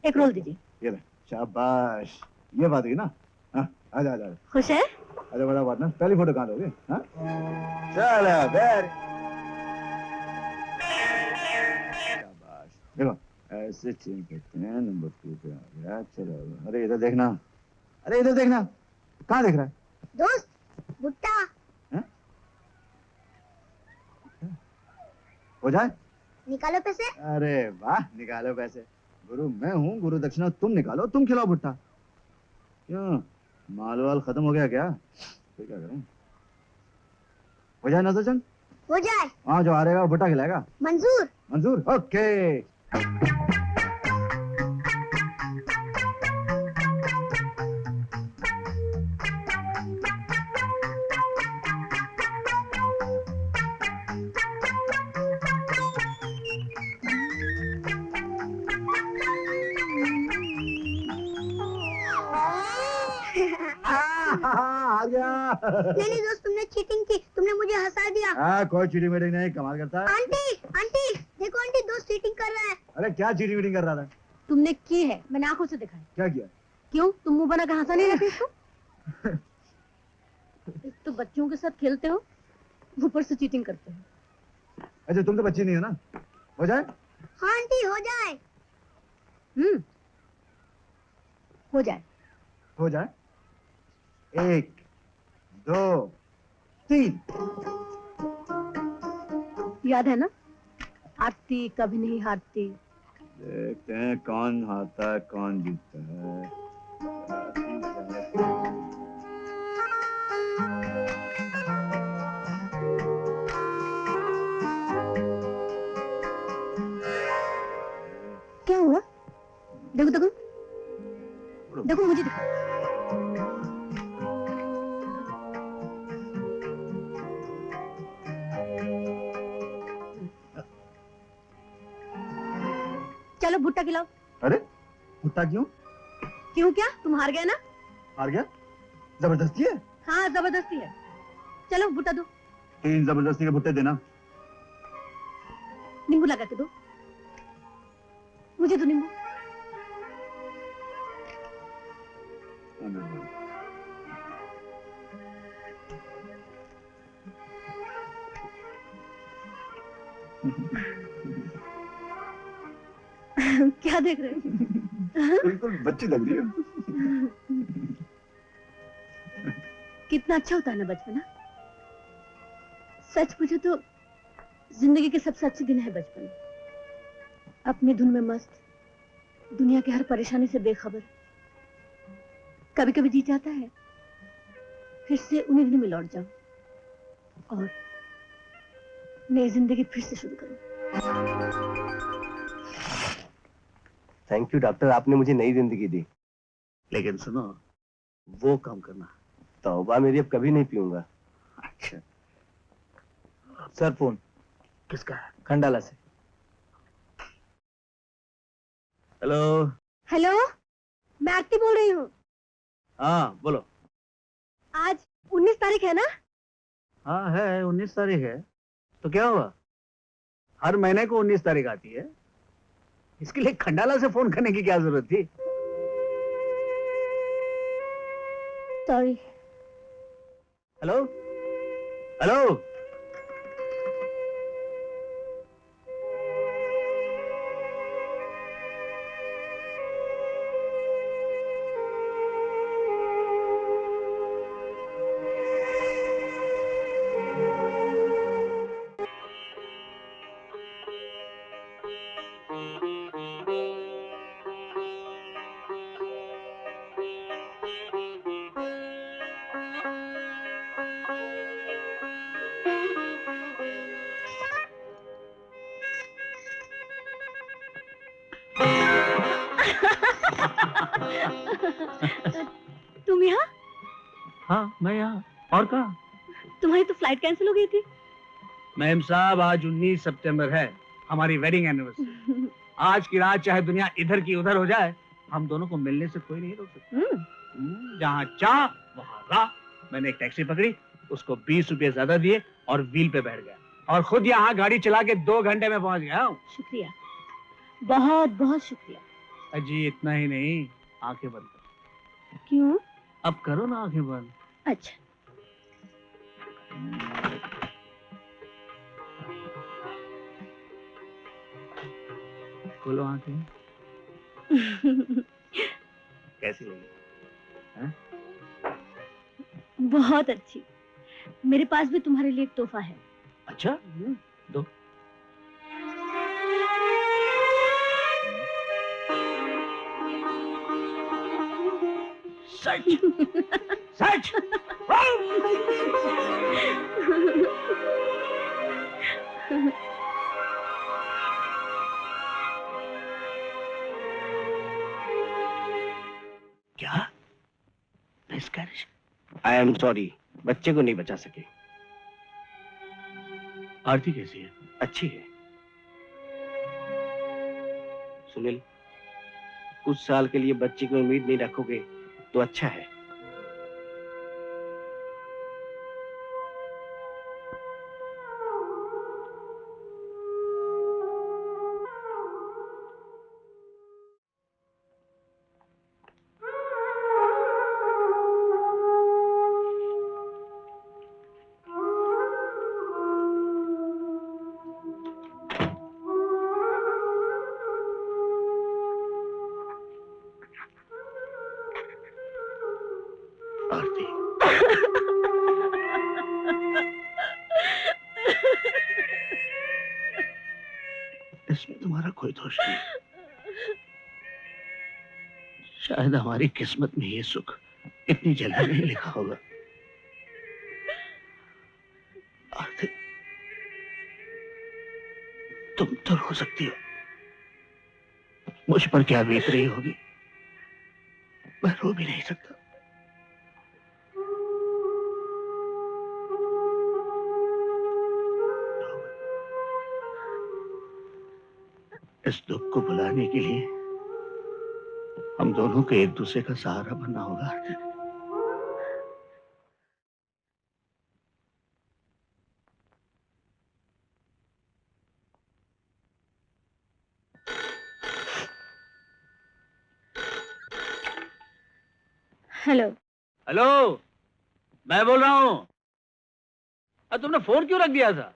एक रोल दीजिए। ये ले, शाबाश, ये बात हुई ना। हाँ आजा आजा खुश है? आजा बड़ा पार्टनर, पहली फोटो कहाँ लोगे? हाँ चलो वेरी शाबाश। देखो ऐसे चेंज करते हैं, नंबर 2 पे आ गया। चलो अरे इधर देखना, अरे इधर देखना, कहाँ देख रहा है? दोस्त भुट्टा। हो जाए? निकालो पैसे। अरे वाह, निकालो पैसे। गुरु मैं हूँ, गुरु दक्षिणा तुम निकालो, तुम खिलाओ भुट्टा। क्यों माल वाल खत्म हो गया क्या? फिर क्या करें? हो जाए नजर चंद? हो जाए। हाँ जो आ रहेगा वो भुट्टा खिलाएगा। मंजूर। मंजूर, ओके। आ गया। नहीं दोस्त, तुमने चीटिंग की, तुमने मुझे हंसा दिया। कोई चीटिंग वीटिंग नहीं, कमाल करता है। आंटी आंटी देखो, आंटी दोस्त चीटिंग कर रहा है। अरे क्या चीटिंग वीटिंग कर रहा था? तुमने की है, मैंने आंखों से देखा है। क्या किया? क्यों तुम मुंह बना के हंसा नहीं रहते इसको? एक तो बच्चों के साथ खेलते हो, ऊपर से चीटिंग करते हो। अच्छा तुम तो बच्ची नहीं हो ना? हो जाए? हाँ आंटी हो जाए। हो जाए। हो जाए। 1 2 3। याद है ना, हारती कभी नहीं हारती। देखते हैं कौन हारता है कौन जीतता है। क्या हुआ? देखो देखो देखो, मुझे देखो। चलो भुट्टा खिलाओ। अरे भुट्टा क्यों? क्यों क्या, तुम हार गए ना? हार गया? जबरदस्ती है? हाँ जबरदस्ती है। चलो भुट्टा दो। 3 जबरदस्ती के भुट्टे देना। नींबू लगा के दो। मुझे दो नींबू। क्या देख रहे हो? बिल्कुल बच्ची लग रही है। कितना अच्छा होता है ना बचपना। सच पूछो तो जिंदगी के सबसे अच्छे दिन है बचपन। अपनी धुन में मस्त, दुनिया की हर परेशानी से बेखबर। कभी कभी जी चाहता है फिर से उन्हीं दिनों में लौट जाऊं और नई जिंदगी फिर से शुरू करूं। थैंक यू डॉक्टर, आपने मुझे नई जिंदगी दी। लेकिन सुनो, वो काम करना। तौबा मेरी, अब कभी नहीं पीऊंगा। अच्छा सर फोन किसका है? खंडाला से। हेलो। हेलो, मैं आरती बोल रही हूँ। हाँ बोलो। आज 19 तारीख है ना? हाँ है, 19 तारीख है। तो क्या हुआ? हर महीने को 19 तारीख आती है, इसके लिए खंडाला से फोन करने की क्या जरूरत थी? सॉरी। Hello hello. तुम यहाँ? हाँ मैं यहाँ, और कहाँ? तुम्हारी तो फ्लाइट कैंसिल हो गई थी। मैम साहब, आज 19 सितंबर है, हमारी वेडिंग एनिवर्सरी। आज की रात चाहे दुनिया इधर की उधर हो जाए, हम दोनों को मिलने से कोई नहीं रोक सकता। जहाँ चाह वहाँ राह। मैंने एक टैक्सी पकड़ी, उसको 20 रुपये ज्यादा दिए और व्हील पे बैठ गया, और खुद यहाँ गाड़ी चला के 2 घंटे में पहुंच गया हूँ। शुक्रिया, बहुत बहुत शुक्रिया। अजी इतना ही नहीं, आंखें बंद करो। क्यों? अब करो ना आंखें बंद। अच्छा। खोलो आंखें। कैसी लगी? बहुत अच्छी। मेरे पास भी तुम्हारे लिए एक तोहफा है। अच्छा, दो। सच सच। क्या? मिसकैरेज? आई एम सॉरी, बच्चे को नहीं बचा सके। आरती कैसी है? अच्छी है। सुनील, कुछ साल के लिए बच्चे की उम्मीद नहीं रखोगे तो अच्छा है। आरती, इसमें तुम्हारा कोई दोष नहीं। शायद हमारी किस्मत में ये सुख इतनी जल्दी नहीं लिखा होगा। आरती, तुम तो रो सकती हो, मुझ पर क्या बीत रही होगी मैं रो भी नहीं सकता। इस दुख को भुलाने के लिए हम दोनों को एक दूसरे का सहारा बनना होगा। हेलो। हेलो, मैं बोल रहा हूँ। तुमने फोन क्यों रख दिया था?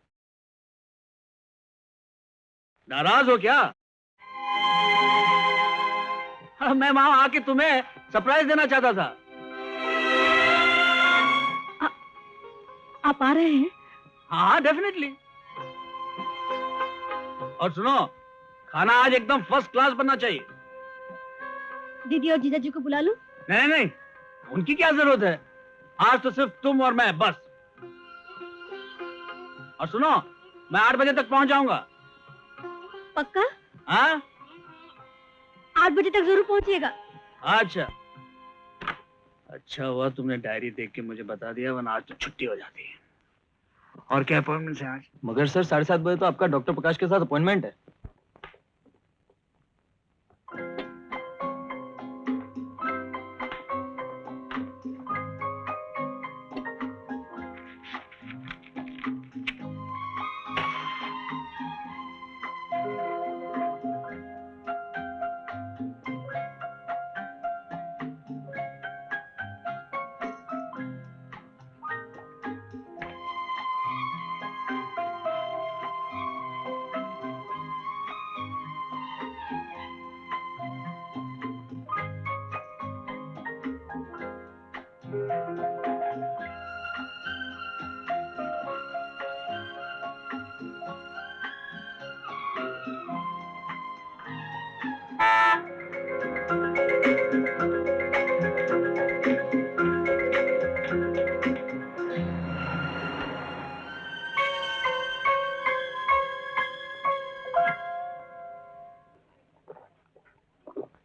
नाराज हो क्या? मैं वहां आके तुम्हें सरप्राइज देना चाहता था। आप आ रहे हैं? हाँ, डेफिनेटली। और सुनो, खाना आज एकदम फर्स्ट क्लास बनना चाहिए। दीदी और जीजाजी को बुला लूं? नहीं नहीं, उनकी क्या जरूरत है? आज तो सिर्फ तुम और मैं, बस। और सुनो, मैं 8 बजे तक पहुंच जाऊंगा। पक्का? हाँ, 8 बजे तक जरूर पहुंचिएगा। अच्छा अच्छा हुआ तुमने डायरी देख के मुझे बता दिया, वरना आज तो छुट्टी हो जाती है। और क्या अपॉइंटमेंट है आज? मगर सर 7:30 बजे तो आपका डॉक्टर प्रकाश के साथ अपॉइंटमेंट है।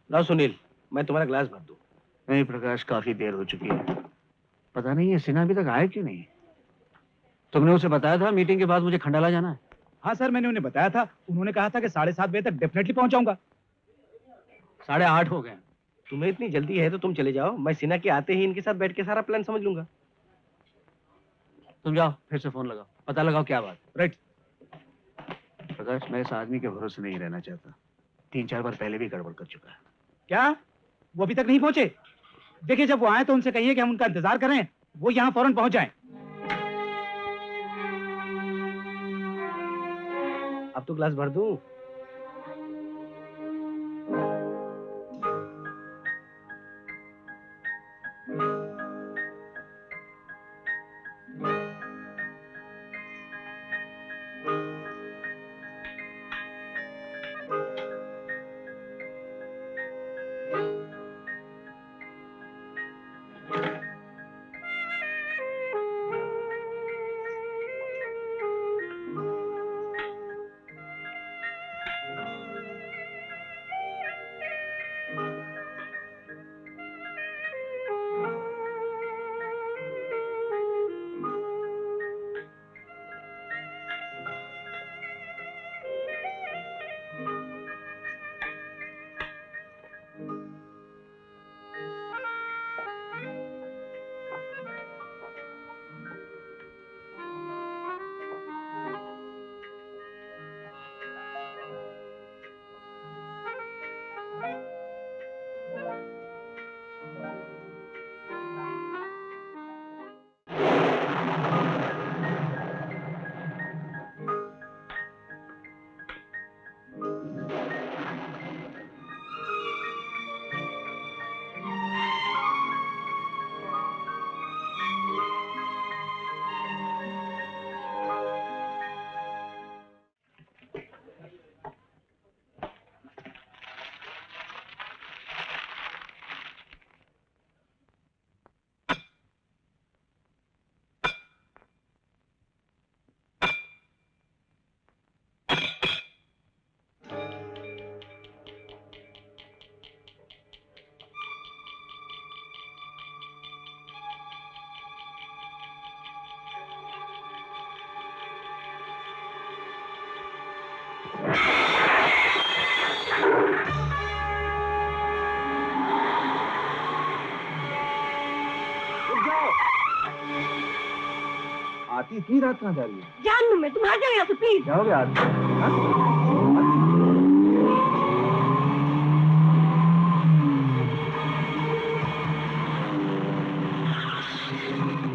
ला सुनील, मैं तुम्हारा ग्लास भर दूं। नहीं प्रकाश, काफी देर हो चुकी है। पता नहीं ये सिन्हा अभी तक आया क्यों नहीं। तुमने उसे बताया था मीटिंग के बाद मुझे खंडाला जाना है? हाँ सर, मैंने उन्हें बताया था। उन्होंने कहा था कि 7:30 बजे तक डेफिनेटली पहुंच जाऊंगा। 8:30 हो गए। तुम्हें इतनी जल्दी है तो तुम चले जाओ, मैं सिन्हा के आते ही इनके साथ बैठ के सारा प्लान समझ लूंगा। तुम जाओ, फिर से फोन लगाओ, पता लगाओ क्या बात। राइट। प्रकाश, मैं इस आदमी के भरोसे नहीं रहना चाहता। 3-4 बार पहले भी गड़बड़ कर चुका है। क्या वो अभी तक नहीं पहुंचे? देखिए, जब वो आए तो उनसे कहिए कि हम उनका इंतजार करें, वो यहाँ फौरन पहुंच जाएं। अब तो ग्लास भर दूं? आती इतनी रात कहाँ जा रही है? जान लूं मैं, तुम आ जाओ यहाँ से प्लीज। क्या हो गया आती?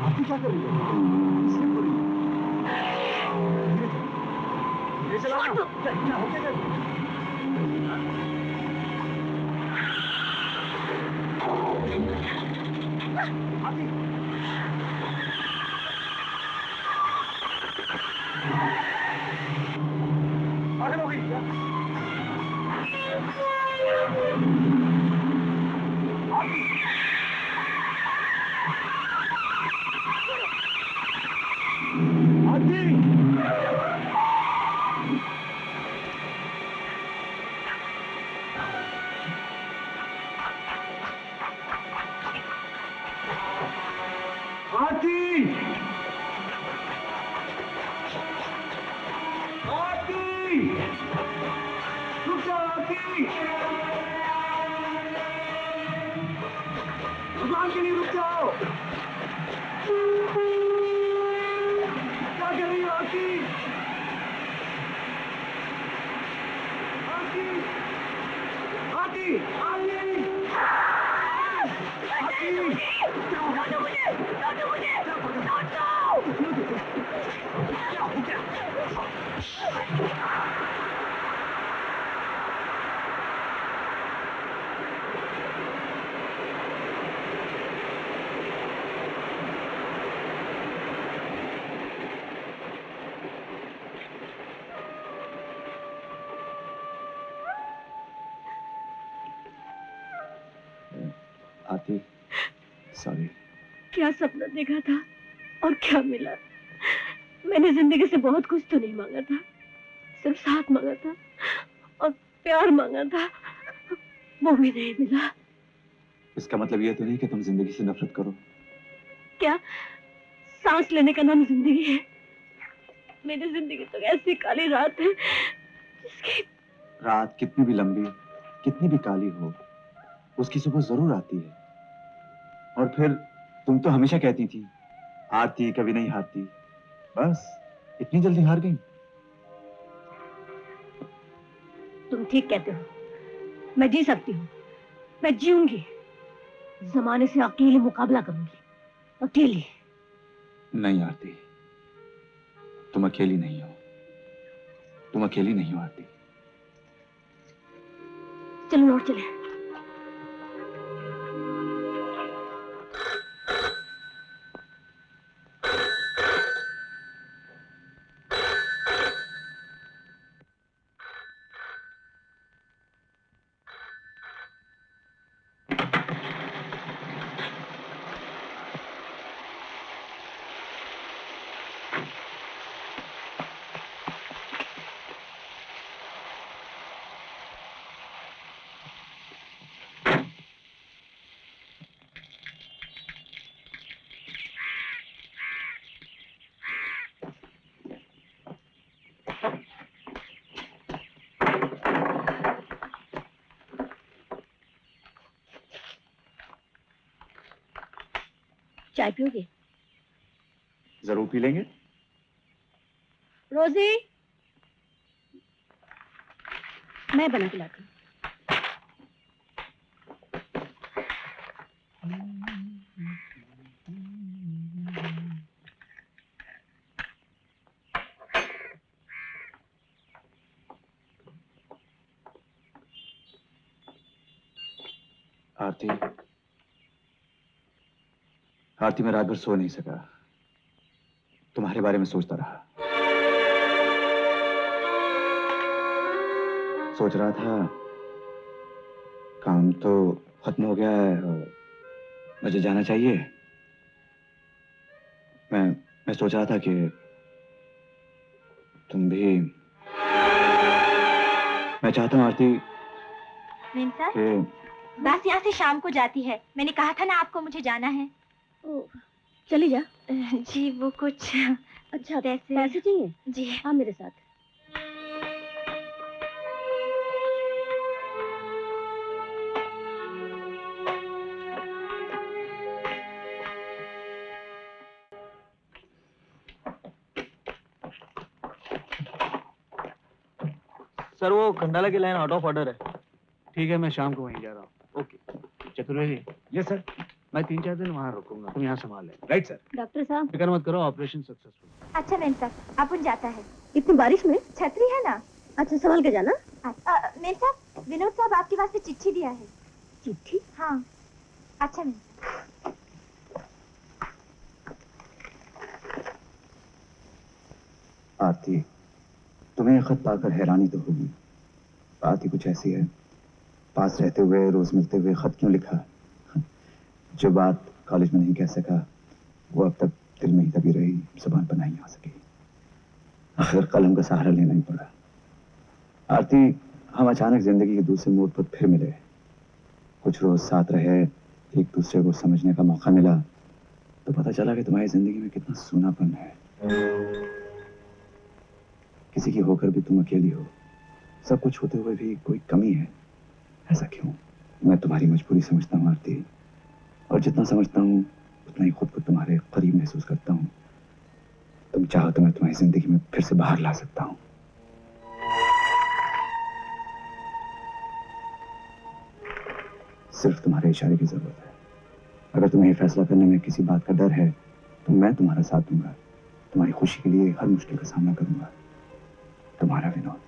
आती क्या कर रही है? किसने बोली? धीरे चलाओ ना। क्या हो गया? आती। पागल हो गई क्या? भगवान के लिए रुक जाओ। क्या कर रही हो आती? आती आती आती आती, सॉरी। क्या सपना देखा था और क्या मिला? मैंने जिंदगी से बहुत कुछ तो नहीं मांगा था, सिर्फ साथ मांगा था और प्यार मांगा था, वो भी नहीं मिला। इसका मतलब ये तो नहीं कि तुम जिंदगी से नफरत करो। क्या सांस लेने का नाम जिंदगी है? मेरी जिंदगी तो ऐसी काली रात है जिसकी रात कितनी भी लंबी, कितनी भी काली हो, उसकी सुबह जरूर आती है। और फिर तुम तो हमेशा कहती थी, हारती कभी नहीं हारती। बस इतनी जल्दी हार गई? तुम ठीक कहते हो, मैं जी सकती हूँ, मैं जीऊंगी, जमाने से अकेले मुकाबला करूंगी, अकेली। नहीं आरती, तुम अकेली नहीं हो, तुम अकेली नहीं हो आरती। चलो लौट चले। चाय पियोगे? जरूर पी लेंगे। रोजी, मैं बना के लाती हूँ। आरती, आरती, मैं रात भर सो नहीं सका, तुम्हारे बारे में सोचता रहा। सोच रहा था काम तो खत्म हो गया है और मुझे जाना चाहिए। मैं सोच रहा था कि तुम भी, मैं चाहता हूँ आरती कि बस यहाँ से शाम को जाती है। मैंने कहा था ना आपको मुझे जाना है। ओ, चली जा। जी वो कुछ अच्छा, पैसे चाहिए? जी हाँ, मेरे साथ। सर वो खंडाला की लाइन आउट ऑफ ऑर्डर है। ठीक है, मैं शाम को वहीं जा रहा हूँ। ओके चतुर्वेदी। Yes sir. मैं 3-4 दिन वहाँ रुकूंगा, तुम यहाँ संभाल ले। Right sir. डॉक्टर साहब, फिक्र मत करो, ऑपरेशन सक्सेसफुल। अच्छा मेम साहब अपन जाता है। इतनी बारिश में? छतरी है ना। अच्छा, संभाल के जाना। मेम साहब, विनोद साहब आपके वास्ते चिट्ठी दिया है। चिट्ठी? हाँ। अच्छा मेम साहब। आरती, तुम्हें यह खत पाकर हैरानी तो होगी। बात ही कुछ ऐसी है, पास रहते हुए, रोज मिलते हुए खत क्यों लिखा? जो बात कॉलेज में नहीं कह सका, वो अब तक दिल में ही दबी रही, जुबान पर नहीं आ सकी। आखिर कलम का सहारा लेना ही पड़ा। आरती, हम अचानक जिंदगी के दूसरे मोड़ पर फिर मिले। कुछ रोज साथ रहे, एक दूसरे को समझने का मौका मिला, तो पता चला कि तुम्हारी जिंदगी में कितना सूनापन है। किसी की होकर भी तुम अकेली हो, सब कुछ होते हुए भी कोई कमी है। ऐसा क्यों? मैं तुम्हारी मजबूरी समझता हूँ आरती, और जितना समझता हूँ उतना ही खुद को तुम्हारे करीब महसूस करता हूँ। तुम चाहो तो मैं तुम्हारी जिंदगी में फिर से बाहर ला सकता हूँ। सिर्फ तुम्हारे इशारे की जरूरत है। अगर तुम्हें ये फैसला करने में किसी बात का डर है, तो मैं तुम्हारा साथ दूंगा। तुम्हारी खुशी के लिए हर मुश्किल का सामना करूंगा। तुम्हारा विनोद।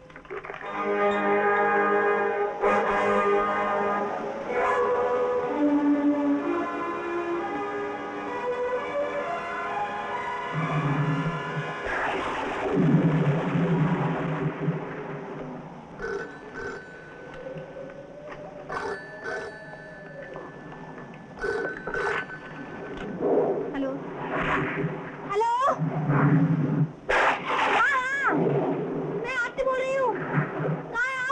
Hello hello. हाँ हाँ, मैं आरती बोल रही हूँ। कहाँ है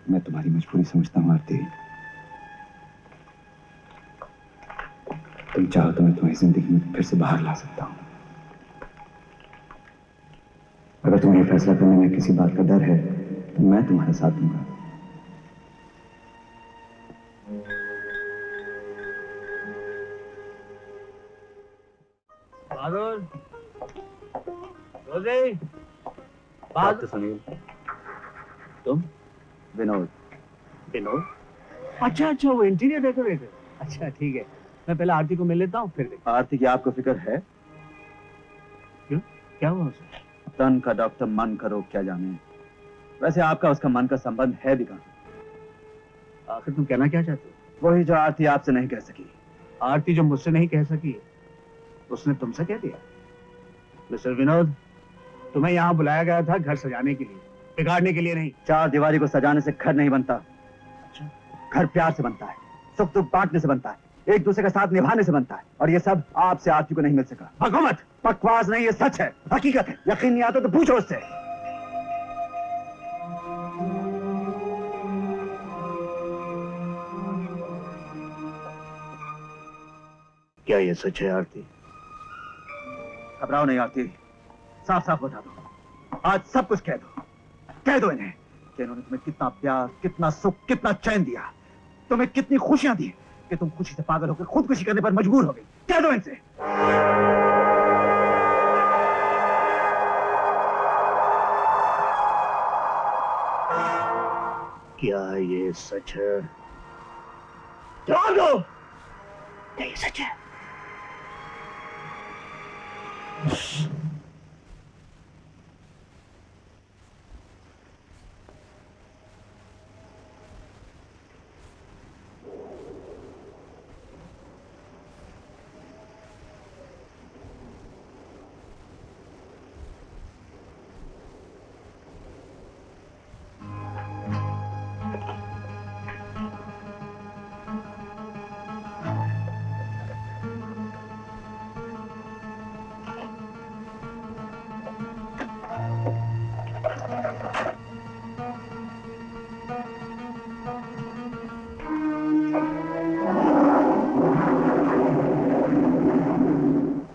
मैं तुम्हारी मजबूरी समझता हूँ आरती। तुम चाहो तो मैं तुम्हारी जिंदगी में फिर से बाहर ला सकता हूँ। अगर तुम्हें यह फैसला करने में किसी बात का डर है तो मैं तुम्हारा साथ दूंगा। बहादुर, रोजी, डॉक्टर सुनील। तुम? विनोद। विनोद? अच्छा अच्छा, वो इंटीरियर डेकोरेटर। अच्छा ठीक है, मैं पहले आरती को मिल लेता हूँ फिर देखता आरती की आपको फिक्र है? हूँ। क्या हुआ उसे? तन का डॉक्टर मन का रोग क्या जाने। वैसे आपका उसका मन का संबंध है भी कहाँ? आखिर तुम कहना क्या चाहते हो? वही जो आरती आपसे नहीं कह सकी। आरती जो मुझसे नहीं कह सकी उसने तुमसे कह दिया। मिस्टर विनोद, तुम्हें यहाँ बुलाया गया था घर सजाने के लिए, बिगाड़ने के लिए नहीं। चार दीवारी को सजाने से घर नहीं बनता। अच्छा, घर प्यार से बनता है, सुख दुख बांटने से बनता है, एक दूसरे का साथ निभाने से बनता है। और ये सब आपसे आरती को नहीं मिल सका। भगवत, बकवास नहीं, ये सच है, हकीकत है। यकीन नहीं आता तो पूछो उससे। क्या ये सच है आरती? घबराओ नहीं आरती, साफ साफ बता दो। आज सब कुछ कह दो। कह दो इन्हें कि इन्होंने तुम्हें कितना प्यार, कितना सुख, कितना चैन दिया, तुम्हें कितनी खुशियां दी कि तुम खुशी से पागल होकर खुदकुशी करने पर मजबूर हो गई। कह दो इनसे। क्या ये सच है? जवाब दो। क्या ये सच है?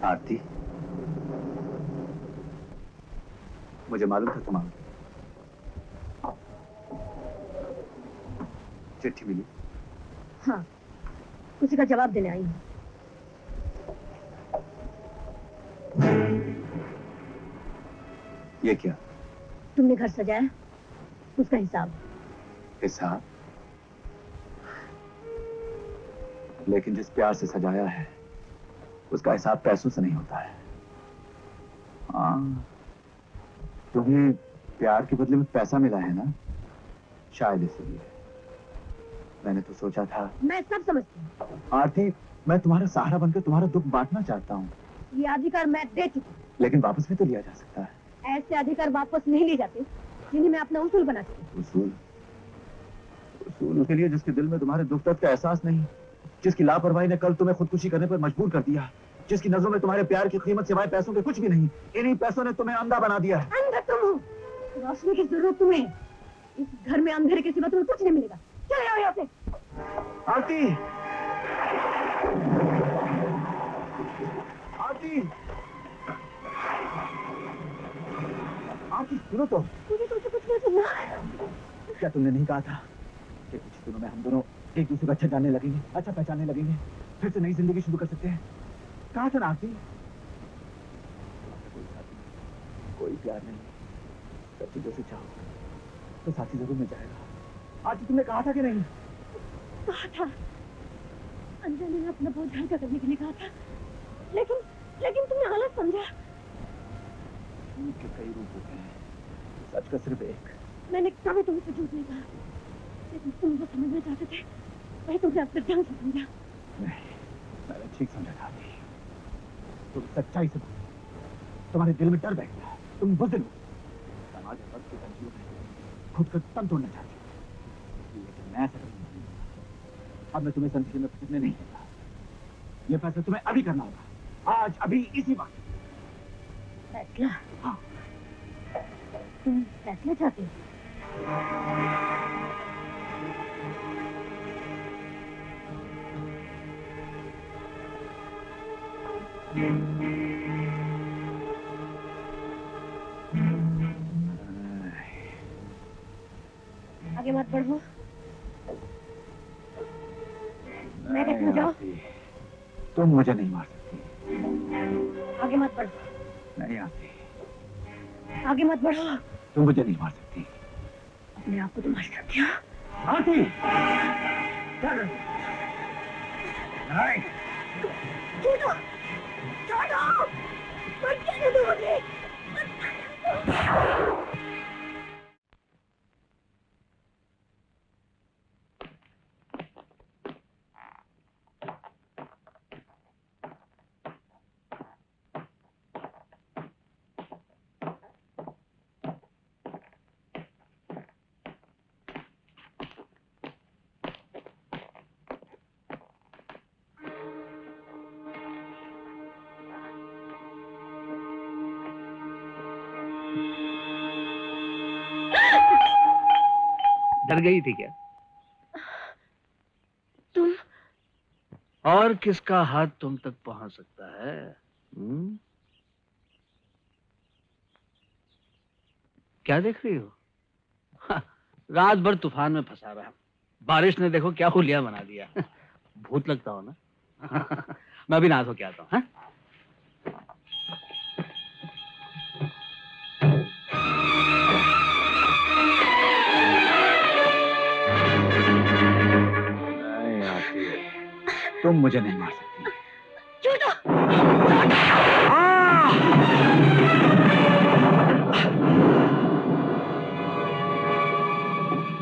आरती, मुझे मालूम था तुम आओगे। चिट्ठी मिली? हाँ, उसी का जवाब देने आई हूँ। ये क्या? तुमने घर सजाया, उसका हिसाब। हिसाब? लेकिन जिस प्यार से सजाया है उसका हिसाब पैसों से नहीं होता है। हाँ, तुम्हें प्यार के बदले में पैसा मिला है ना, शायद इसलिए। मैंने तो सोचा था। मैं सब समझती हूँ। आरती, मैं तुम्हारा सहारा बनकर तुम्हारा दुख बांटना चाहता हूँ। ये अधिकार मैं दे चुकी हूँ। लेकिन वापस भी तो लिया जा सकता है। ऐसे अधिकार वापस नहीं लिए जाते जिन्हें मैं अपना उसूल बना चुकी हूँ। उसूल? उसूल के लिए जिसके दिल में तुम्हारे दुख दर्द का एहसास नहीं, जिसकी लापरवाही ने कल तुम्हें खुदकुशी करने पर मजबूर कर दिया, जिसकी नजरों में तुम्हारे प्यार की कीमत सिवाय पैसों के कुछ भी नहीं। इन्हीं पैसों ने तुम्हें अंधा बना दिया है। अंधा तुम हो, रोशनी की जरूरत तुम्हें है। इस घर में अंधेरे के सिवा तुम्हें कुछ नहीं मिलेगा। चले आओ यहाँ से। आरती, आरती, आरती, सुनो तो। मुझे तुमसे कुछ नहीं सुनना। क्या तुमने नहीं कहा था कि कुछ दिनों में हम दोनों एक दूसरे को अच्छा जानने लगेंगे, अच्छा पहचानने लगेंगे, फिर से नई जिंदगी शुरू कर सकते हैं? कहा था ना आरती? कोई साथी नहीं, कोई प्यार नहीं, सब चीजों से चाहो तो साथी जरूर मिल जाएगा। आरती, तुमने कहा था कि नहीं? कहा था। अंजलि ने अपना बोझ हल्का करने के लिए कहा था, लेकिन तुमने गलत समझा। झूठ के कई रूप होते हैं, सच का सिर्फ एक। मैंने कभी तुमसे झूठ नहीं कहा, लेकिन तुम जो समझना चाहते थे वही तुमने अपने ढंग से समझा। नहीं, मैंने ठीक समझा था। तुम सच्चाई से बोलो, तुम्हारे दिल में डर बैठ गया। तुम बुज़दिल हो, समाज और वर्ग के बंदियों में खुद का तन तोड़ना चाहते हो। लेकिन मैं ऐसा नहीं करूंगा। अब मैं तुम्हें संदेश में फंसने नहीं दूंगा। ये फैसला तुम्हें अभी करना होगा, आज, अभी, इसी वक्त। फैसला? हाँ। तुम फैसला चाहते हो? आगे मत बढ़ो। मैं कहती हूँ जाओ। तुम मुझे नहीं मार सकती। आगे मत बढ़ो। नहीं आती। आगे मत बढ़ो। तुम मुझे नहीं मार सकती। अपने आप को तो मार सकती हूँ। आती। छोड़ो, छोड़ो, मत जाने दो मुझे। डर गई थी क्या? तुम और किसका हाथ तुम तक पहुंच सकता है? क्या देख रही हो? रात भर तूफान में फंसा रहा। बारिश ने देखो क्या हुलिया बना दिया। भूत लगता हो ना? मैं अभी नहा धो के आता हूँ। नहीं आती। तुम मुझे नहीं मार सकती।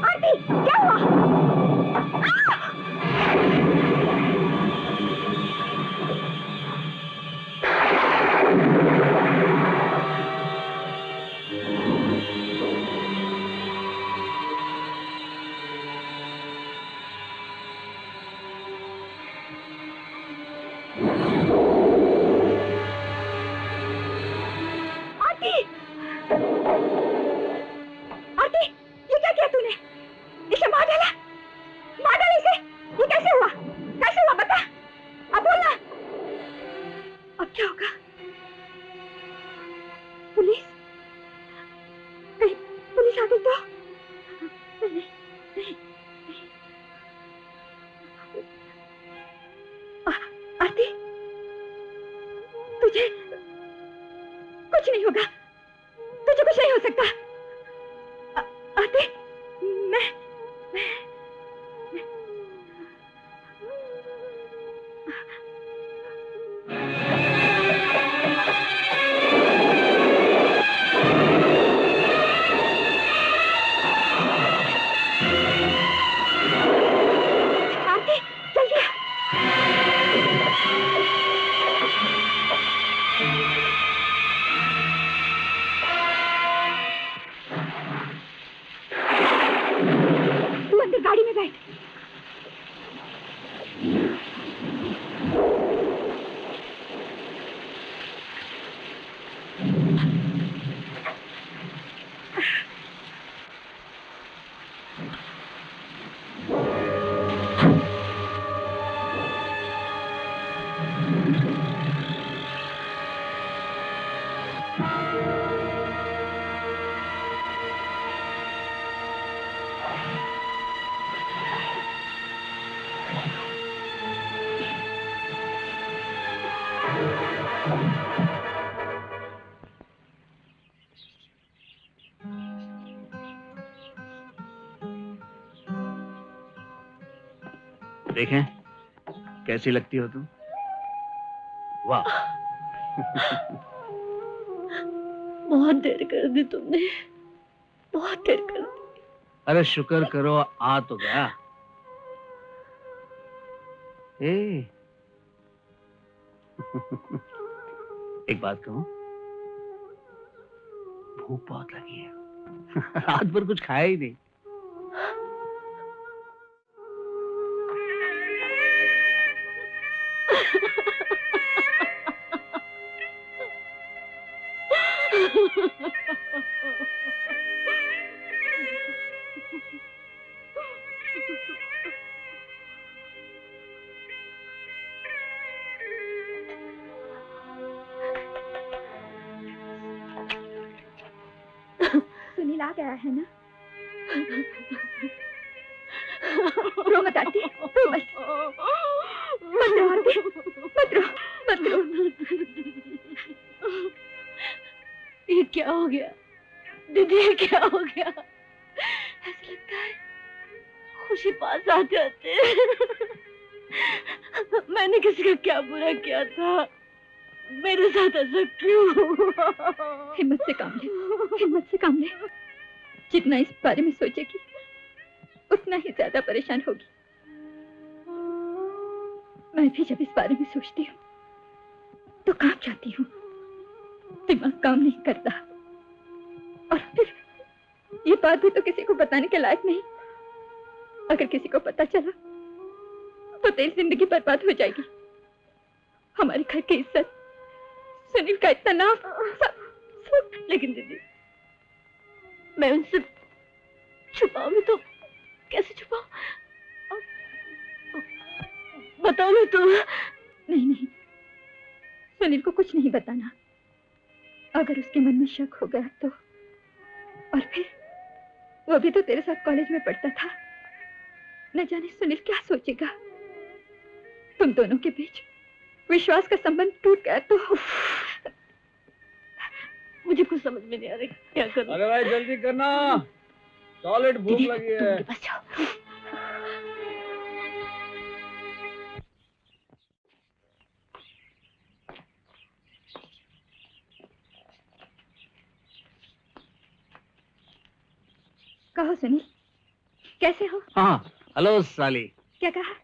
आरती, क्या हुआ? आरती, ये क्या किया तूने? इसे मार डाला? मार डाला इसे? ये कैसे हुआ? कैसे हुआ बता? अब बोलना। अब क्या होगा? पुलिस? कहीं पुलिस आ गई तो? नहीं, नहीं, नहीं। आरती, तुझे कुछ नहीं होगा। तुझे कुछ नहीं हो सकता। आरती, मैं आरती, जल्दी आ। तू अंदर गाड़ी में बैठ। देखें कैसी लगती हो तुम? वाह। बहुत देर कर दी तुमने, बहुत देर कर दी। अरे शुक्र करो आ तो गया। एक बात कहूं, भूख बहुत लगी है। रात भर कुछ खाया ही नहीं। आ गया है ना? रो मत आरती, रो मत। मत रो आरती, मत रो, मत रो। ये क्या हो गया दीदी, ये क्या हो गया? ऐसा लगता है खुशी पास आ जाते। मैंने किसी का क्या बुरा किया था? मेरे साथ ऐसा क्यों हुआ? हिम्मत से काम ले, हिम्मत से काम ले। जितना इस बारे में सोचेगी उतना ही ज्यादा परेशान होगी। मैं भी जब इस बारे में सोचती हूँ तो कांप जाती हूँ, दिमाग काम नहीं करता। और फिर ये बात भी तो किसी को बताने के लायक नहीं। अगर किसी को पता चला तो तेरी जिंदगी बर्बाद हो जाएगी। हमारे घर की इज्जत, सुनील का इतना नाम, सब। लेकिन दीदी मैं उनसे छुपाऊं भी तो कैसे छुपाऊं? बताओ भी तो। नहीं नहीं, सुनील को कुछ नहीं बताना। अगर उसके मन में शक हो गया तो, और फिर वो भी तो तेरे साथ कॉलेज में पढ़ता था। न जाने सुनील क्या सोचेगा। तुम दोनों के बीच विश्वास का संबंध टूट गया तो मुझे कुछ समझ में नहीं आ रहा क्या करूं। अरे भाई जल्दी करना, सॉलिड भूख लगी है। बस जाओ। कहो सुनील, कैसे हो? हाँ, हेलो साली। क्या कहा?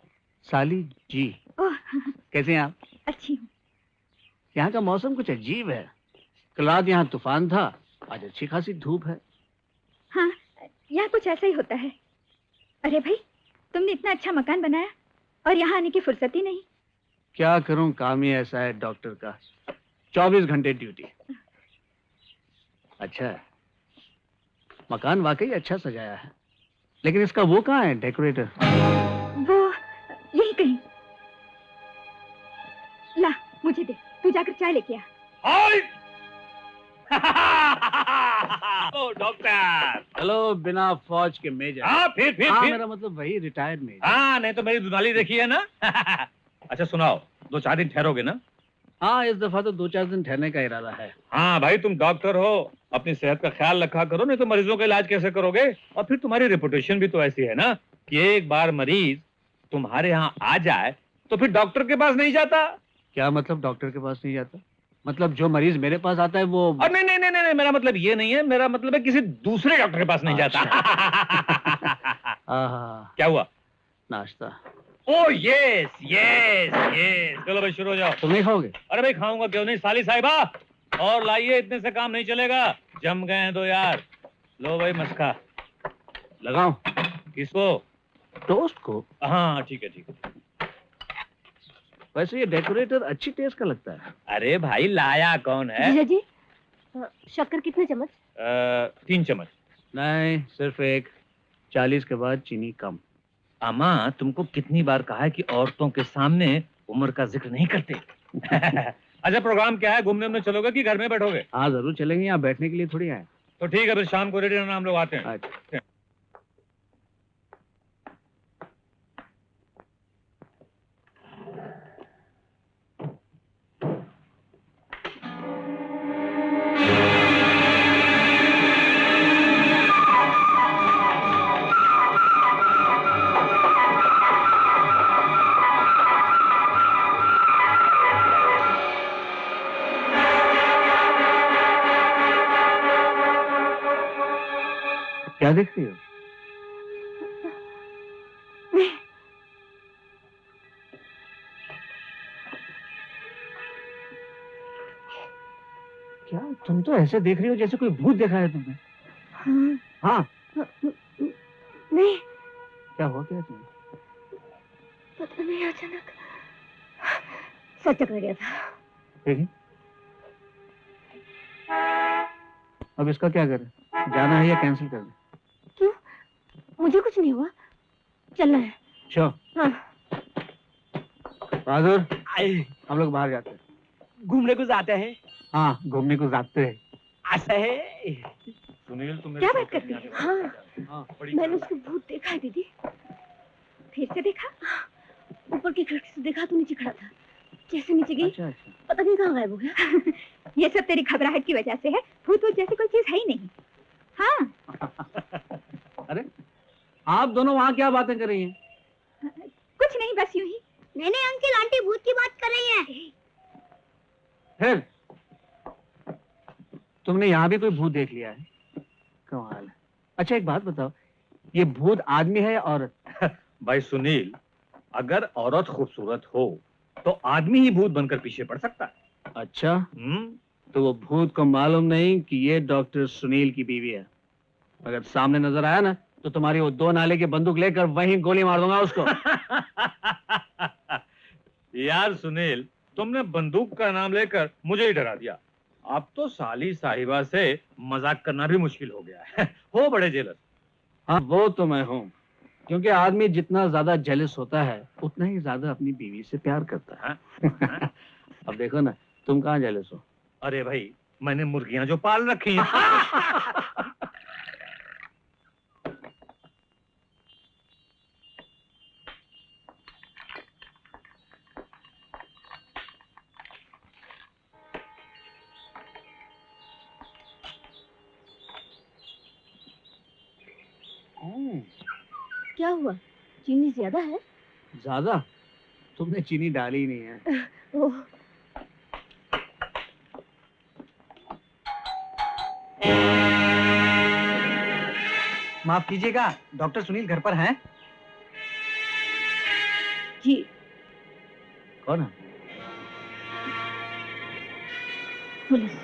साली जी। ओह, कैसे हैं आप? अच्छी हूँ। यहाँ का मौसम कुछ अजीब है। कल रात यहाँ तूफान था, आज अच्छी खासी धूप है। हाँ, यहाँ कुछ ऐसा ही होता है। अरे भाई, तुमने इतना अच्छा मकान बनाया और यहाँ आने की फुर्सत ही नहीं। क्या करूं, काम ही ऐसा है डॉक्टर का, 24 घंटे ड्यूटी। अच्छा है, मकान वाकई अच्छा सजाया है, लेकिन इसका वो कहाँ है डेकोरेटर? वो यही कहीं। ला मुझे दे, तू जाकर चाय लेके आ। ओ डॉक्टर। हेलो, बिना फौज के मेजर। हाँ फिर मेरा मतलब वही रिटायर्ड मेजर। हाँ, नहीं तो मेरी दुनाली देखी है ना। अच्छा सुनाओ, 2-4 दिन ठहरोगे ना? हाँ, इस दफा तो 2-4 दिन ठहरने का इरादा है। हाँ भाई, तुम डॉक्टर हो, अपनी सेहत का ख्याल रखा करो, नहीं तो मरीजों का इलाज कैसे करोगे? और फिर तुम्हारी रेपुटेशन भी तो ऐसी है ना कि एक बार मरीज तुम्हारे यहाँ आ जाए तो फिर डॉक्टर के पास नहीं जाता। क्या मतलब डॉक्टर के पास नहीं जाता? मतलब जो मरीज मेरे पास आता है वो? और नहीं, मेरा मतलब ये नहीं है, मेरा मतलब है किसी दूसरे डॉक्टर के पास नहीं जाता। क्या हुआ? नाश्ता। ओह यस यस यस, चलो भाई शुरू हो जाओ। तुम नहीं खाओगे? अरे भाई खाऊंगा क्यों नहीं, साली साहिबा और लाइए, इतने से काम नहीं चलेगा, जम गए हैं दो यार। लो भाई मस्का लगाओ। किसको? टोस्ट को। हाँ ठीक है। वैसे ये डेकोरेटर अच्छी टेस्ट का लगता है। अरे भाई लाया कौन है? जीजा जी, शक्कर कितने चम्मच? 3 चम्मच। नहीं, सिर्फ एक। 40 के बाद चीनी कम। अम्मा, तुमको कितनी बार कहा है कि औरतों के सामने उम्र का जिक्र नहीं करते। अच्छा प्रोग्राम क्या है, घूमने चलोगे कि घर में बैठोगे? हाँ जरूर चलेंगे, यहाँ बैठने के लिए थोड़ी आए। तो ठीक है, फिर शाम को रेडी रहना, हम लोग आते हैं। अच्छा। क्या देख रही हो? क्या तुम तो ऐसे देख रही हो जैसे कोई भूत देखा है तुमने? हाँ। नहीं। क्या हुआ क्या तुम्हें? पता नहीं, अचानक सच चकरा गया था। देखिए, अब इसका क्या करें? जाना है या कैंसिल कर दें? क्यों? मुझे कुछ नहीं हुआ, चलना है। चलो। हाँ। बहादुर, हम लोग बाहर जाते हैं। घूमने को जाते हैं। हाँ, घूमने को जाते हैं। ऐसा है। सुनील तुम क्या बात करती है? हाँ, मैंने उसको भूत देखा है दीदी। फिर से देखा? ऊपर की खिड़की से देखा तो नीचे खड़ा था। जैसे नीचे गई अच्छा अच्छा। पता नहीं कहाँ गायब हो गया। ये सब तेरी घबराहट की वजह से है। भूत वूत जैसी कोई चीज है ही नहीं। हाँ। अरे आप दोनों वहाँ क्या बातें कर रही हैं? कुछ नहीं, बस यूं ही। नहीं अंकल, आंटी भूत की बात कर रही हैं। फिर तुमने यहाँ भी कोई भूत देख लिया है? कमाल है। अच्छा एक बात बताओ, ये भूत आदमी है और भाई सुनील, अगर औरत खूबसूरत हो तो आदमी ही भूत बनकर पीछे पड़ सकता है। अच्छा तो वो भूत को मालूम नहीं कि ये डॉक्टर सुनील की बीवी है। अगर सामने नजर आया ना तो तुम्हारी वो 2 नाले की बंदूक लेकर वहीं गोली मार दूंगा उसको। यार सुनील, तुमने बंदूक का नाम लेकर मुझे ही डरा दिया। अब तो साली साहिबा से मजाक करना भी मुश्किल हो गया है। हो बड़े जेलस। हाँ वो तो मैं हूँ, क्योंकि आदमी जितना ज्यादा जेलस होता है उतना ही ज्यादा अपनी बीवी से प्यार करता है। अब देखो ना, तुम कहाँ जेलस हो? अरे भाई, मैंने मुर्गियां जो पाल रखी हैं। क्या हुआ? चीनी ज्यादा है? ज्यादा? तुमने चीनी डाली ही नहीं है। ओह, माफ कीजिएगा, डॉक्टर सुनील घर पर हैं? जी। कौन है? Police.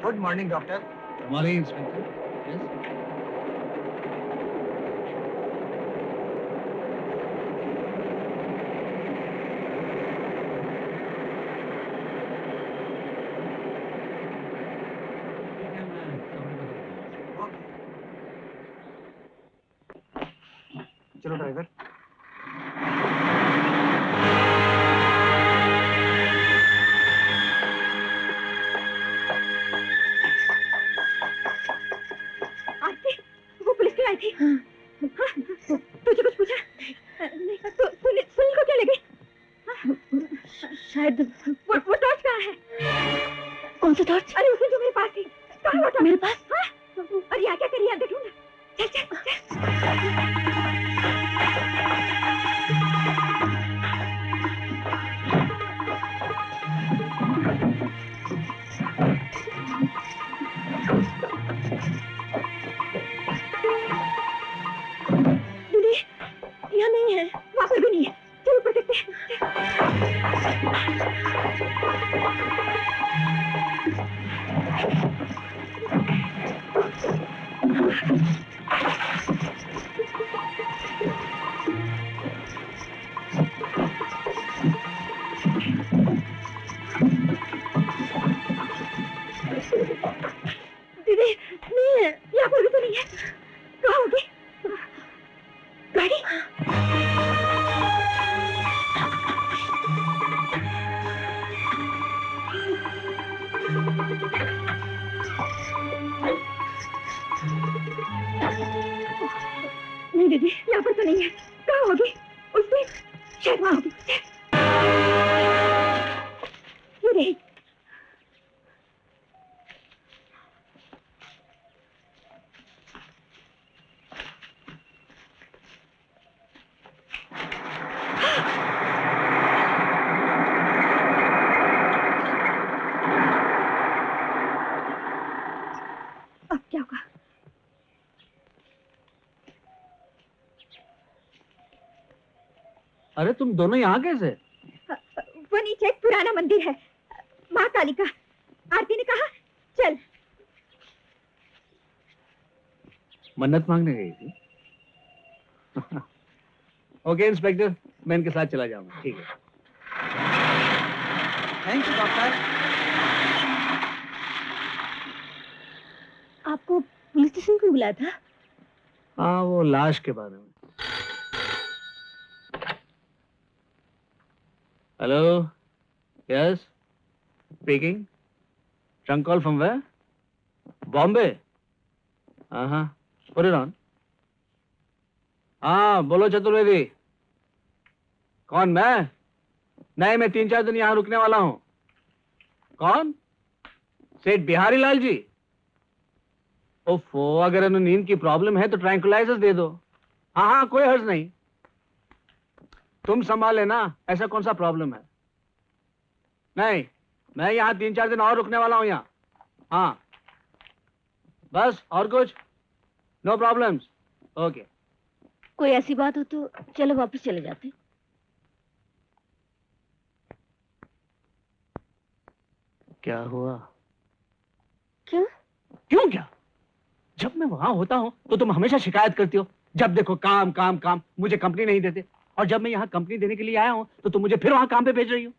Good morning doctor. Morning inspector. Yes. चलो ड्राइवर। आरती, वो पुलिस क्यों आई थी? हाँ, तुझे कुछ पूछा? नहीं, तो सुनील को क्या लगे? शायद। वो टॉर्च कहाँ है? कौन सा टॉर्च? अरे उसने जो मेरे पास थी। कहाँ है वो टॉर्च? मेरे पास? हाँ? अरे यहाँ क्या कर रही है? अंदर ढूंढ। चल चल चल। दीदी, यहाँ नहीं है। वहाँ पर भी नहीं है। चलो ऊपर देखते हैं। दीदी, नहीं है। यहाँ पर भी तो नहीं है। कहाँ होगी? गाड़ी? नहीं दीदी, यहाँ पर तो नहीं है। कहाँ होगी? उसमें शायद वहाँ होगी। ये रही। अब क्या होगा? अरे तुम दोनों यहाँ कैसे? वो नीचे एक पुराना मंदिर है, माँ काली का। आरती ने कहा चल। मन्नत मांगने गई थी। ओके इंस्पेक्टर, मैं इनके साथ चला जाऊंगा। ठीक है। Thank you doctor. आपको पुलिस स्टेशन क्यों बुलाया था? हाँ वो लाश के बारे में। Hello, yes, speaking. Trunk call from where? Bombay? हाँ, पुट इट ऑन। हाँ, बोलो चतुर्वेदी। कौन, मैं? नहीं, मैं 3-4 दिन यहाँ रुकने वाला हूँ। कौन? सेठ बिहारी लाल जी? ओफो, अगर उन्हें नींद की प्रॉब्लम है तो ट्रैंकुलाइजर्स दे दो। हाँ, कोई हर्ज नहीं, तुम संभाल लेना। ऐसा कौन सा प्रॉब्लम है? नहीं, मैं यहाँ 3-4 दिन और रुकने वाला हूँ यहाँ। हाँ, बस, और कुछ? No problems. ओके। कोई ऐसी बात हो तो चलो वापस चले जाते। क्या हुआ? क्यों? क्यों क्या? जब मैं वहां होता हूं तो तुम हमेशा शिकायत करती हो, जब देखो काम काम काम, मुझे कंपनी नहीं देते। और जब मैं यहाँ कंपनी देने के लिए आया हूं तो तुम मुझे फिर वहां काम पे भेज रही हो।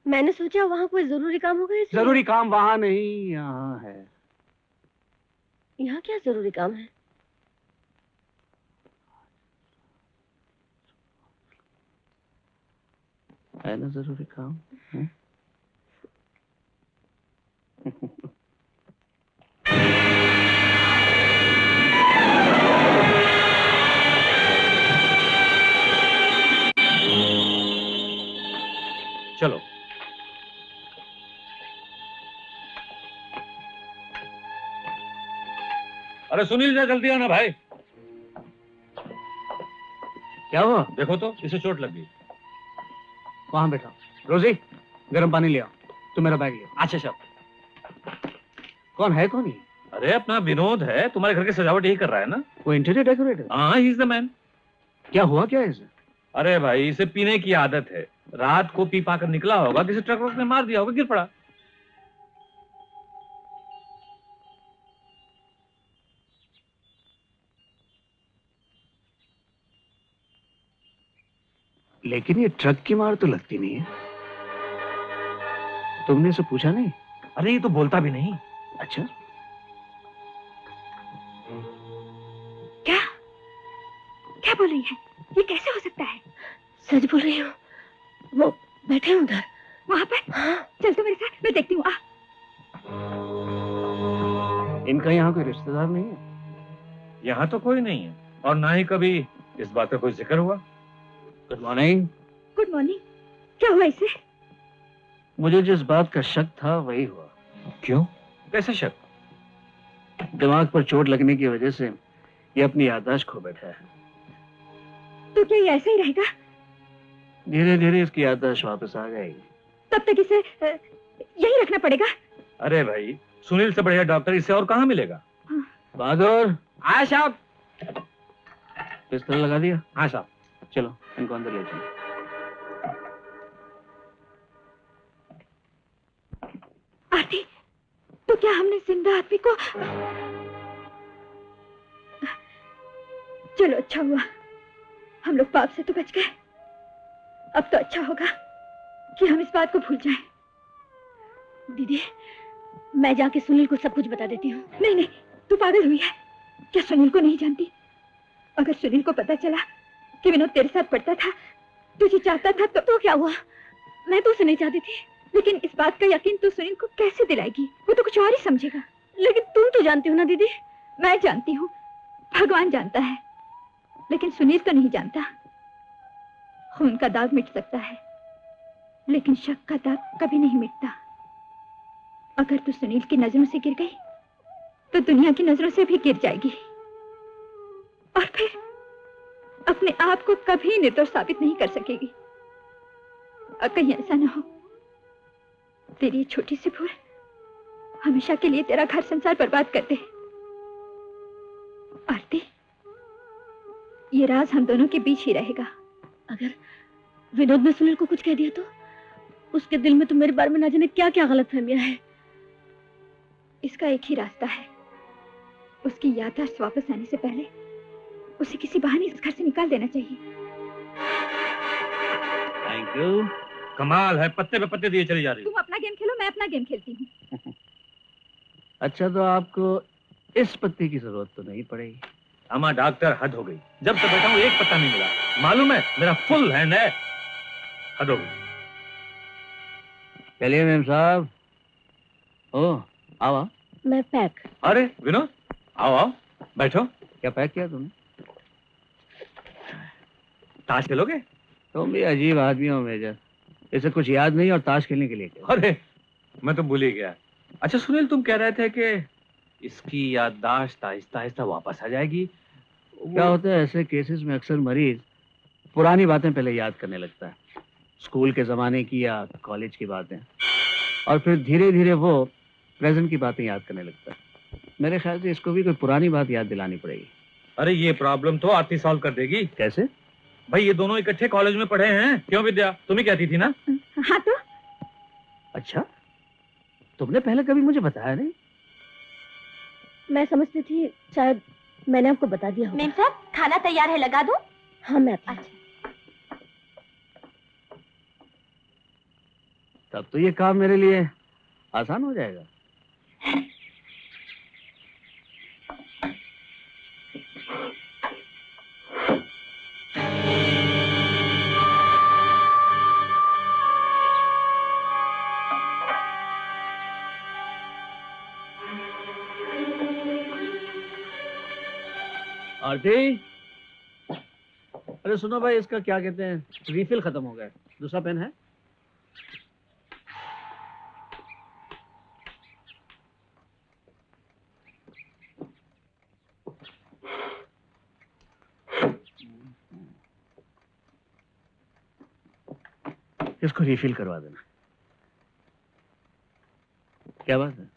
मैंने सोचा वहाँ कोई जरूरी काम होगा इसलिए। जरूरी काम वहां नहीं, यहाँ है। यहाँ क्या जरूरी काम है? है ना जरूरी काम? चलो। अरे सुनील, जा जल्दी आना भाई। क्या हुआ? देखो तो, इसे चोट लग गई। वहां बैठा। रोजी, गर्म पानी ले आओ। तुम मेरा बैग ले। अच्छा साहब। कौन है? कौन ही? अरे अपना विनोद है, तुम्हारे घर की सजावट यही कर रहा है ना। वो इंटीरियर डेकोरेटर? हाँ, ही इज द मैन। क्या हुआ क्या इसे? अरे भाई, इसे पीने की आदत है। रात को पी पाकर निकला होगा, किसी ट्रक वक ने मार दिया होगा, गिर पड़ा। लेकिन ये ट्रक की मार तो लगती नहीं है। तुमने इसे पूछा नहीं? अरे ये तो बोलता भी नहीं। अच्छा, क्या क्या बोल रही है? ये कैसे हो सकता है? सच बोल रही हूँ, वो बैठे हैं उधर। वहां पर? हाँ। चल तो मेरे साथ, मैं देखती हूँ। आ। इनका यहाँ कोई रिश्तेदार नहीं है? यहाँ तो कोई नहीं है, और ना ही कभी इस बात का कोई जिक्र हुआ। Good morning. Good morning. क्या हुआ इसे? मुझे जिस बात का शक था वही हुआ। क्यों? कैसे शक? दिमाग पर चोट लगने की वजह से ये अपनी याददाश्त खो बैठा है। तो क्या ये ऐसा ही रहेगा? धीरे धीरे इसकी याददाश्त वापस आ जाएगी। तब तक इसे यही रखना पड़ेगा। अरे भाई, सुनील से बढ़िया डॉक्टर इसे और कहाँ मिलेगा। बहादुर। हाँ साहब। पिस्तौल लगा दिया? हाँ साहब। चलो इनको अंदर ले चलो। आरती, तो क्या हमने जिंदा आदमी को? चलो अच्छा हुआ, हम लोग पाप से तो बच गए। अब तो अच्छा होगा कि हम इस बात को भूल जाएं। दीदी, मैं जाके सुनील को सब कुछ बता देती हूँ। नहीं नहीं, तू पागल हुई है क्या? सुनील को नहीं जानती? अगर सुनील को पता चला कि विनोद तेरे साथ पढ़ता था, तुझे चाहता था, तो क्या हुआ? मैं तो उसे नहीं चाहती थी, लेकिन इस बात का यकीन तू सुनील को कैसे दिलाएगी? वो तो कुछ और ही समझेगा। लेकिन तुम तो जानती हो ना दीदी। मैं जानती हूँ, भगवान जानता है, लेकिन सुनील तो नहीं जानता। खून का दाग मिट सकता है, लेकिन शक का दाग कभी नहीं मिटता। अगर तू सुनील की नजरों से गिर गई तो दुनिया की नजरों से भी गिर जाएगी, और फिर अपने आप को कभी निर्दोष साबित नहीं कर सकेगी। और कहीं ऐसा ना हो तेरी ये छोटी सी भूल हमेशा के लिए तेरा घर संसार बर्बाद कर दे। आरती, ये राज हम दोनों के बीच ही रहेगा। अगर विनोद ने सुनील को कुछ कह दिया तो उसके दिल में तो मेरे बारे में ना जाने क्या क्या गलतफहमियां हैं। इसका एक ही रास्ता है, उसकी याददाश्त वापस आने से पहले उसे किसी बहाने इस घर से निकाल देना चाहिए। Thank you. कमाल है, पत्ते पे पत्ते दिए चली जा रही तुम अपना गेम खेलो, मैं अपना गेम खेलती हूँ। अच्छा, तो आपको इस पत्ते की जरूरत तो नहीं पड़ेगी। अमा डॉक्टर, हद हो गई। जब से बैठा हूँ एक पत्ता नहीं मिला। मालूम है, मेरा फुल हैंड है। हद हो गई। चलिए मैम साहब। ओ आओ आओ। मैं पैक। अरे विनोद, आओ आओ, बैठो। क्या पैक किया तुमने? ताश खेलोगे? तुम भी अजीब आदमी हो मेजर, इसे कुछ याद नहीं और ताश खेलने के लिए क्या? अरे मैं तो भूल ही गया। अच्छा सुनील, तुम कह रहे थे कि इसकी याददाश्त आहिस्ता आहिस्ता वापस आ जाएगी। क्या होता है ऐसे केसेस में, अक्सर मरीज पुरानी बातें पहले याद करने लगता है, स्कूल के ज़माने की या कॉलेज की बातें, और फिर धीरे धीरे वो प्रेजेंट की बातें याद करने लगता है। मेरे ख्याल से इसको भी कोई पुरानी बात याद दिलानी पड़ेगी। अरे ये प्रॉब्लम तो आती सॉल्व कर देगी। कैसे? भाई ये दोनों इकट्ठे कॉलेज में पढ़े हैं। क्यों विद्या, तुम ही कहती थी ना? हाँ तो अच्छा, तुमने पहले कभी मुझे बताया नहीं। मैं समझती थी शायद मैंने आपको बता दिया होगा। मेम साहब, खाना तैयार है, लगा दूं? हाँ मैं आती हूँ। अच्छा। तब तो ये काम मेरे लिए आसान हो जाएगा। आरती, अरे सुनो भाई, इसका क्या कहते हैं, रिफिल खत्म हो गया, दूसरा पेन है? इसको रिफिल करवा देना। क्या बात है?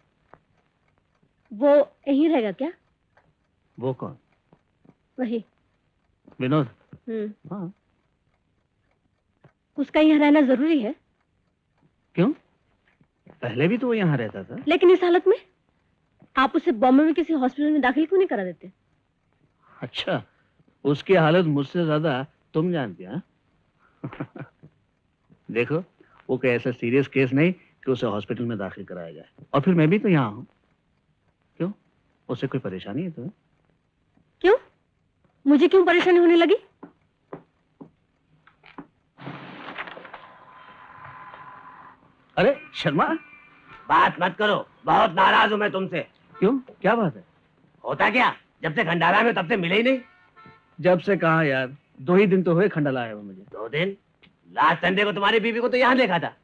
वो यहीं रहेगा क्या? वो कौन? वही विनोद? हाँ। उसका यहाँ रहना जरूरी है? क्यों? पहले भी तो वो यहाँ रहता था। लेकिन इस हालत में आप उसे बॉम्बे में किसी हॉस्पिटल में दाखिल क्यों नहीं करा देते? अच्छा, उसकी हालत मुझसे ज्यादा तुम जानती हैं। देखो, वो कोई ऐसा सीरियस केस नहीं कि उसे हॉस्पिटल में दाखिल कराया जाए। और फिर मैं भी तो यहाँ हूँ। क्यों? उससे कोई परेशानी है तुम्हें? क्यों? मुझे क्यों परेशानी होने लगी? अरे शर्मा, बात मत करो, बहुत नाराज हूं मैं तुमसे। क्यों? क्या बात है? होता क्या, जब से खंडाला में तब से मिले ही नहीं। जब से कहा यार, 2 ही दिन तो हुए खंडाला आया हुआ मुझे। 2 दिन? लास्ट संडे को तुम्हारी बीवी को तो यहाँ देखा था।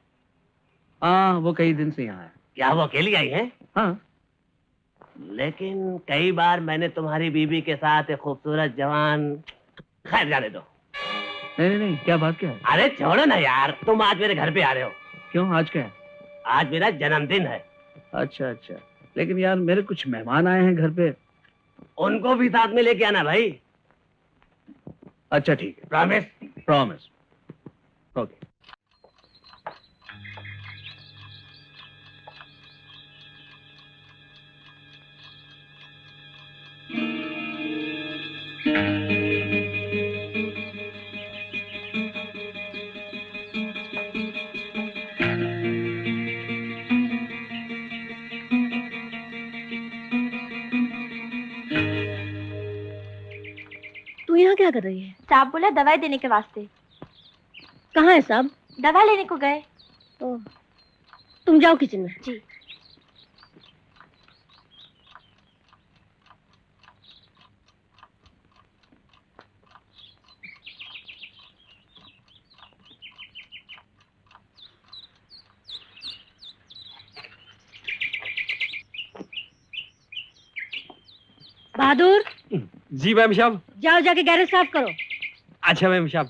हाँ, वो कई दिन से यहाँ है। क्या वो अकेली आई है? हाँ। लेकिन कई बार मैंने तुम्हारी बीवी के साथ एक खूबसूरत जवान, खैर जाने दो। नहीं नहीं, क्या बात क्या है? अरे छोड़ो ना यार, तुम आज मेरे घर पे आ रहे हो। क्यों, आज क्या है? आज मेरा जन्मदिन है। अच्छा अच्छा, लेकिन यार मेरे कुछ मेहमान आए हैं घर पे। उनको भी साथ में लेके आना भाई। अच्छा ठीक है, प्रॉमिस? प्रॉमिस। ओके। तू यहाँ क्या कर रही है? साहब बोला दवाई देने के वास्ते। कहाँ है साहब? दवा लेने को गए। ओह, तुम जाओ किचन में। जी। बहादुर, जी मैम साहब। जाओ जाके गैरेज साफ करो। अच्छा मैम साहब।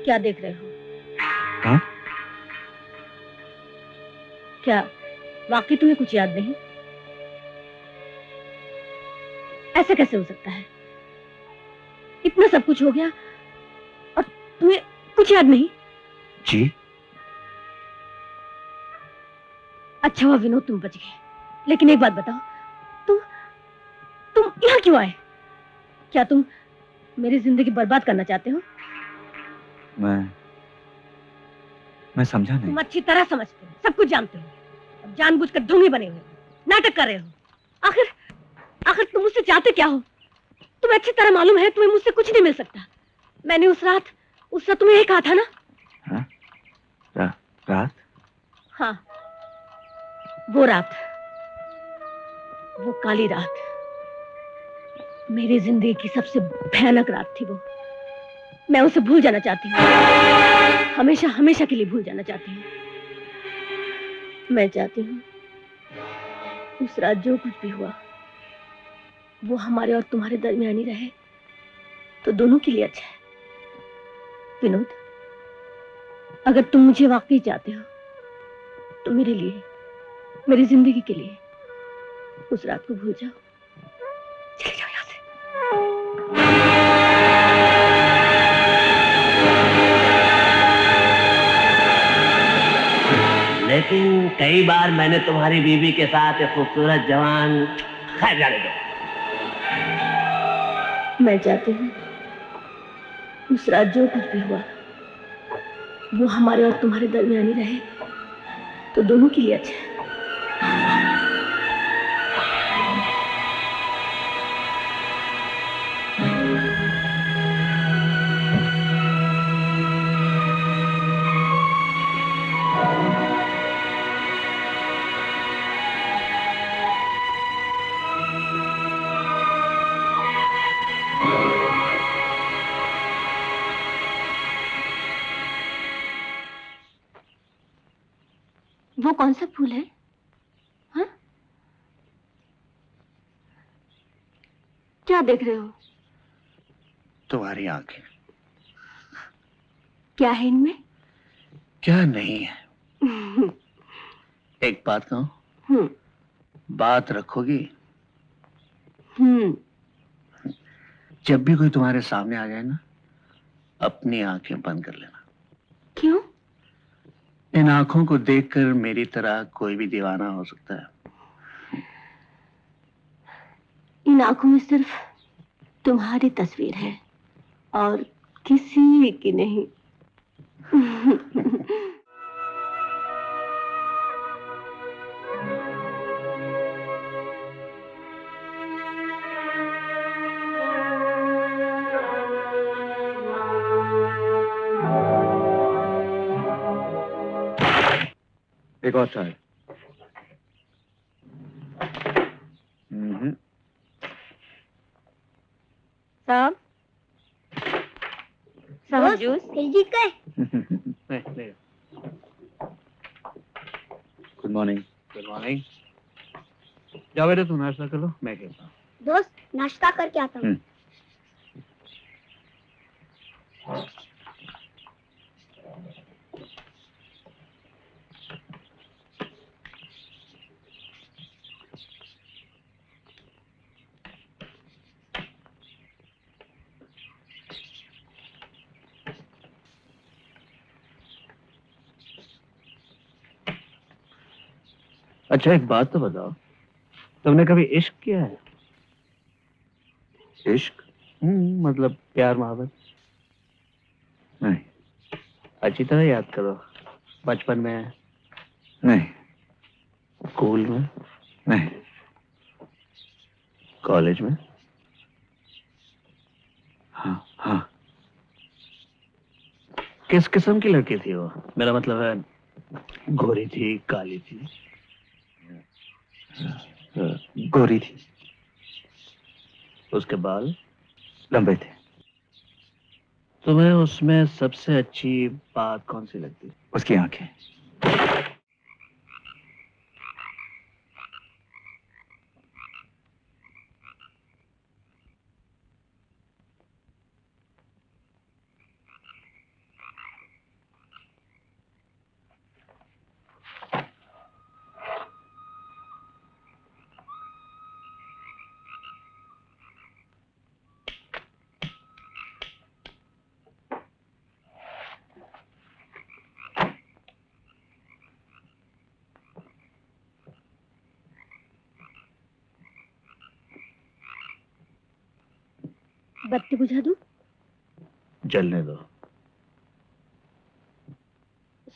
क्या देख रहे हो? हाँ? क्या वाकई तुम्हें कुछ याद नहीं? ऐसा कैसे हो सकता है? इतना सब कुछ हो गया और तुम्हें कुछ याद नहीं? जी। अच्छा हुआ विनोद तुम बच गए, लेकिन एक बात बताओ, तुम यहाँ क्यों आए? क्या तुम मेरी जिंदगी बर्बाद करना चाहते हो? मैं समझा नहीं। तुम अच्छी तरह समझते हो, सब कुछ जानते हो, जानबूझकर ढोंगी बने हुए नाटक कर रहे हो। आखिर आखिर तुम मुझसे चाहते क्या हो? तुम्हें अच्छी तरह मालूम है तुम्हें मुझसे कुछ नहीं मिल सकता। मैंने उस रात तुम्हें यही कहा था ना? रात? हाँ, वो रात, वो काली रात, मेरी जिंदगी की सबसे भयानक रात थी वो। मैं उसे भूल जाना चाहती हूँ, हमेशा हमेशा के लिए भूल जाना चाहती हूँ। मैं चाहती हूँ उस रात जो कुछ भी हुआ वो हमारे और तुम्हारे दरमियान ही रहे तो दोनों के लिए अच्छा है। विनोद, अगर तुम मुझे वाकई चाहते हो तो मेरे लिए, मेरी जिंदगी के लिए उस रात को भूल जाओ, चले जाओ यहाँ से। लेकिन कई बार मैंने तुम्हारी बीवी के साथ एक खूबसूरत जवान, खैर जाने दो। मैं चाहती हूँ उस रात जो कुछ भी हुआ वो हमारे और तुम्हारे दरमियान ही रहे तो दोनों के लिए अच्छा है। वो कौन सा फूल है? हाँ? क्या देख रहे हो? तुम्हारी आंखें। क्या है इनमें? क्या नहीं है। एक बात कहूं? बात रखोगी? जब भी कोई तुम्हारे सामने आ जाए ना, अपनी आंखें बंद कर लेना। क्यों? इन आंखों को देखकर मेरी तरह कोई भी दीवाना हो सकता है। इन आंखों में सिर्फ तुम्हारी तस्वीर है और किसी की नहीं। एक और चाय। साहब, साहब जूस। जीत गए। Good morning. Good morning. जाओ बेटा, तुम नाश्ता कर लो, मैं कहता हूँ। दोस्त, नाश्ता करके आता हूँ। अच्छा, एक बात तो बताओ, तुमने कभी इश्क किया है? इश्क? मतलब प्यार मोहब्बत? नहीं। अच्छी तरह याद करो। बचपन में? नहीं। स्कूल में? नहीं। कॉलेज में? हाँ हाँ। किस किस्म की लड़की थी वो? मेरा मतलब है, गोरी थी, काली थी? गोरी थी। उसके बाल लंबे थे। तुम्हें उसमें सबसे अच्छी बात कौन सी लगती? उसकी आंखें। बत्ती बुझा दूं? जलने दो।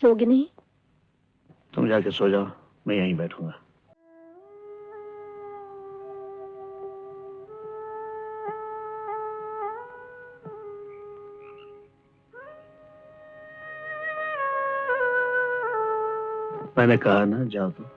सोगे नहीं? तुम जाके सो जाओ, मैं यहीं बैठूंगा। मैंने कहा ना जाओ तो।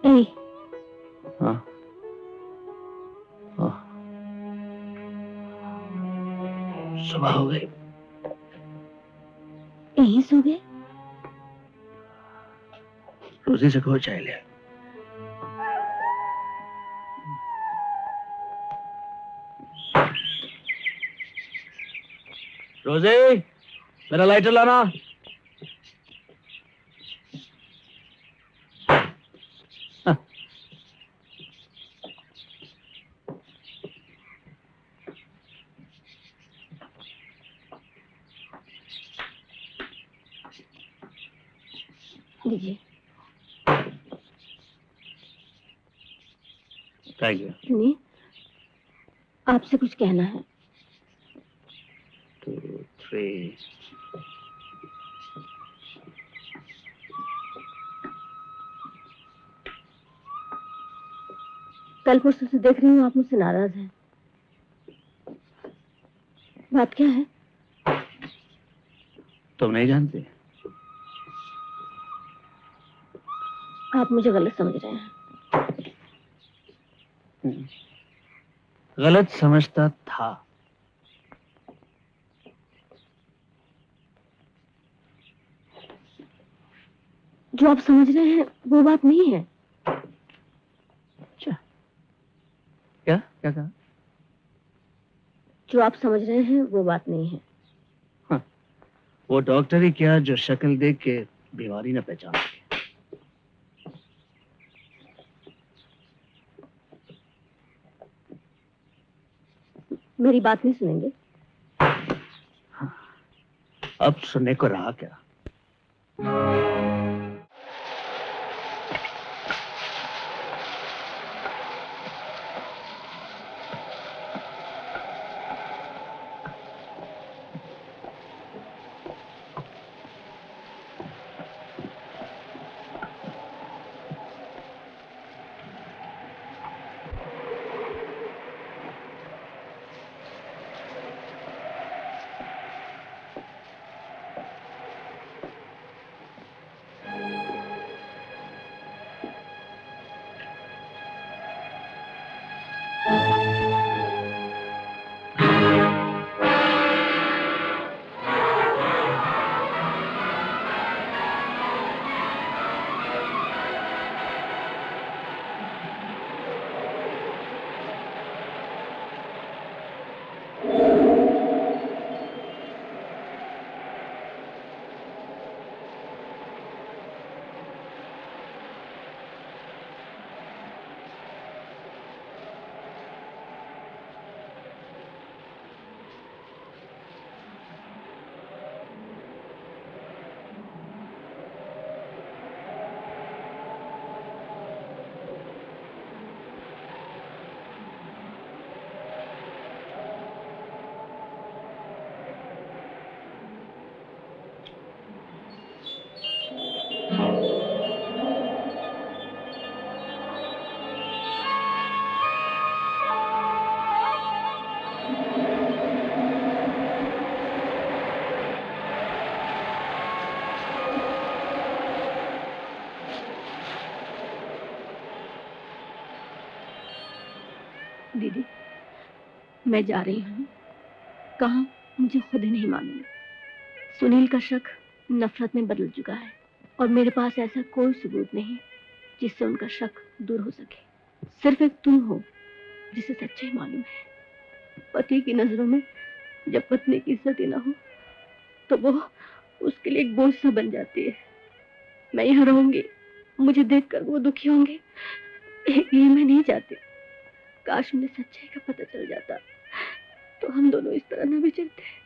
ए, हाँ हाँ, सुबह हो गई। यहीं सो गए? रोजी से कहो चाय ले। रोजी, मेरा लाइटर लाना। लीजिए। Thank you. सुनिए, आपसे कुछ कहना है। 2, 3। कल परसों से देख रही हूँ आप मुझसे नाराज हैं। बात क्या है? तुम नहीं जानते? आप मुझे गलत समझ रहे हैं। गलत समझता था। जो आप समझ रहे हैं वो बात नहीं है। अच्छा, क्या क्या कहा? जो आप समझ रहे हैं वो बात नहीं है। हाँ, वो डॉक्टर ही क्या जो शक्ल देख के बीमारी न पहचान सके। मेरी बात नहीं सुनेंगे? हाँ, अब सुनने को रहा क्या? मैं जा रही हूँ, कहाँ मुझे खुद ही नहीं मालूम। सुनील का शक नफरत में बदल चुका है और मेरे पास ऐसा कोई सबूत नहीं जिससे उनका शक दूर हो सके। सिर्फ एक तुम हो जिसे सच्चाई मालूम है। पति की नजरों में जब पत्नी की इज्जत ही ना हो तो वो उसके लिए एक बोझ सा बन जाती है। मैं यहाँ रहूंगी, मुझे देखकर वो दुखी होंगे, ये मैं नहीं चाहती। काश मुझे सच्चाई का पता चल जाता तो हम दोनों इस तरह न बिछड़ते।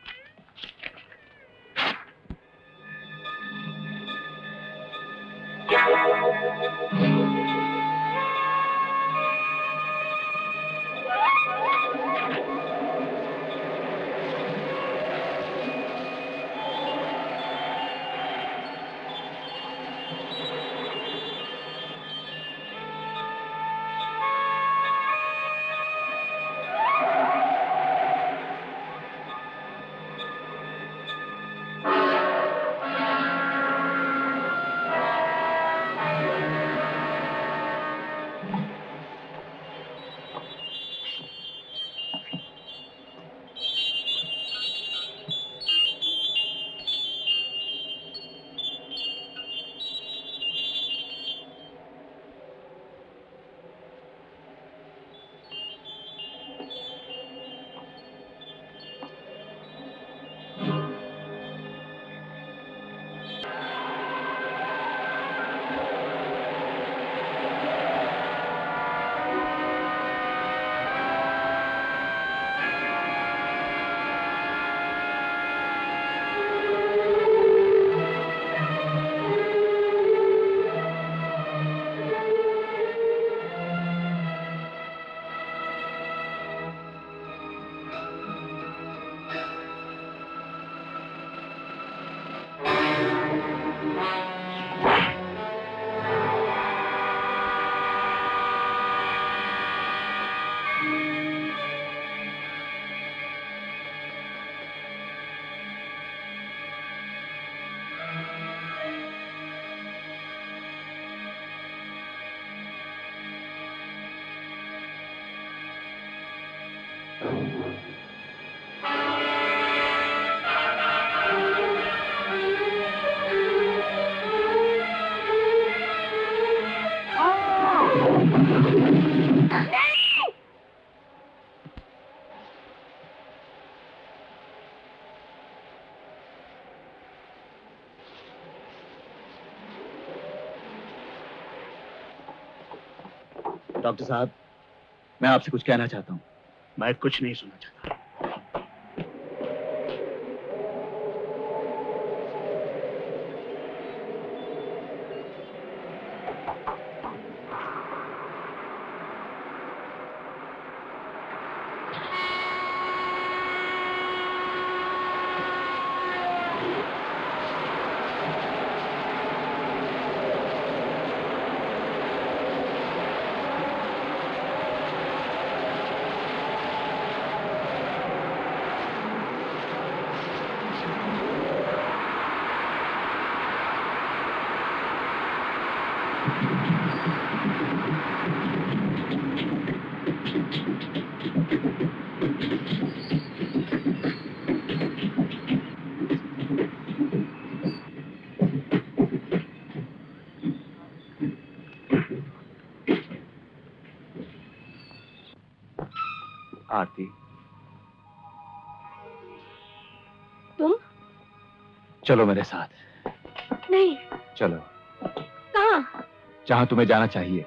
डॉक्टर साहब, मैं आपसे कुछ कहना चाहता हूँ। मैं कुछ नहीं सुनना चाहता। आरती, तुम? चलो मेरे साथ। नहीं। चलो, कहाँ? जहाँ तुम्हें जाना चाहिए।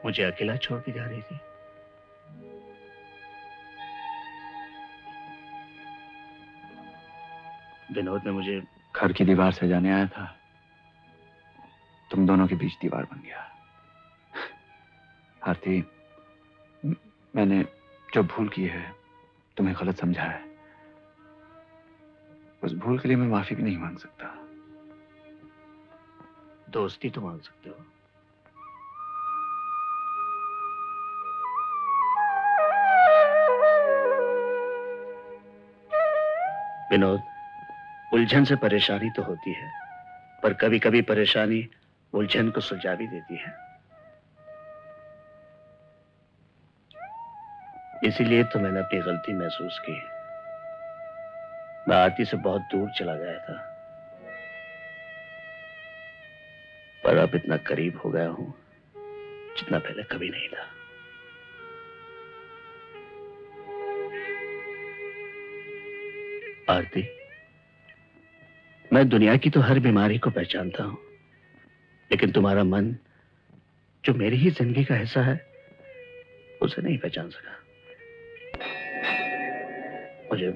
मुझे अकेला छोड़ के जा रही थी। विनोद ने मुझे घर की दीवार से जाने आया था, तुम दोनों के बीच दीवार बन गया। आरती, मैंने जो भूल की है, तुम्हें गलत समझा है, उस भूल के लिए मैं माफी भी नहीं मांग सकता। दोस्ती तो मांग सकते हो, विनोद, उलझन से परेशानी तो होती है, पर कभी कभी परेशानी उलझन को सुलझा भी देती है। इसीलिए तो मैंने अपनी गलती महसूस की। मैं आरती से बहुत दूर चला गया था, पर अब इतना करीब हो गया हूं जितना पहले कभी नहीं था। आरती, मैं दुनिया की तो हर बीमारी को पहचानता हूं, लेकिन तुम्हारा मन, जो मेरी ही जिंदगी का हिस्सा है, उसे नहीं पहचान सका। मुझे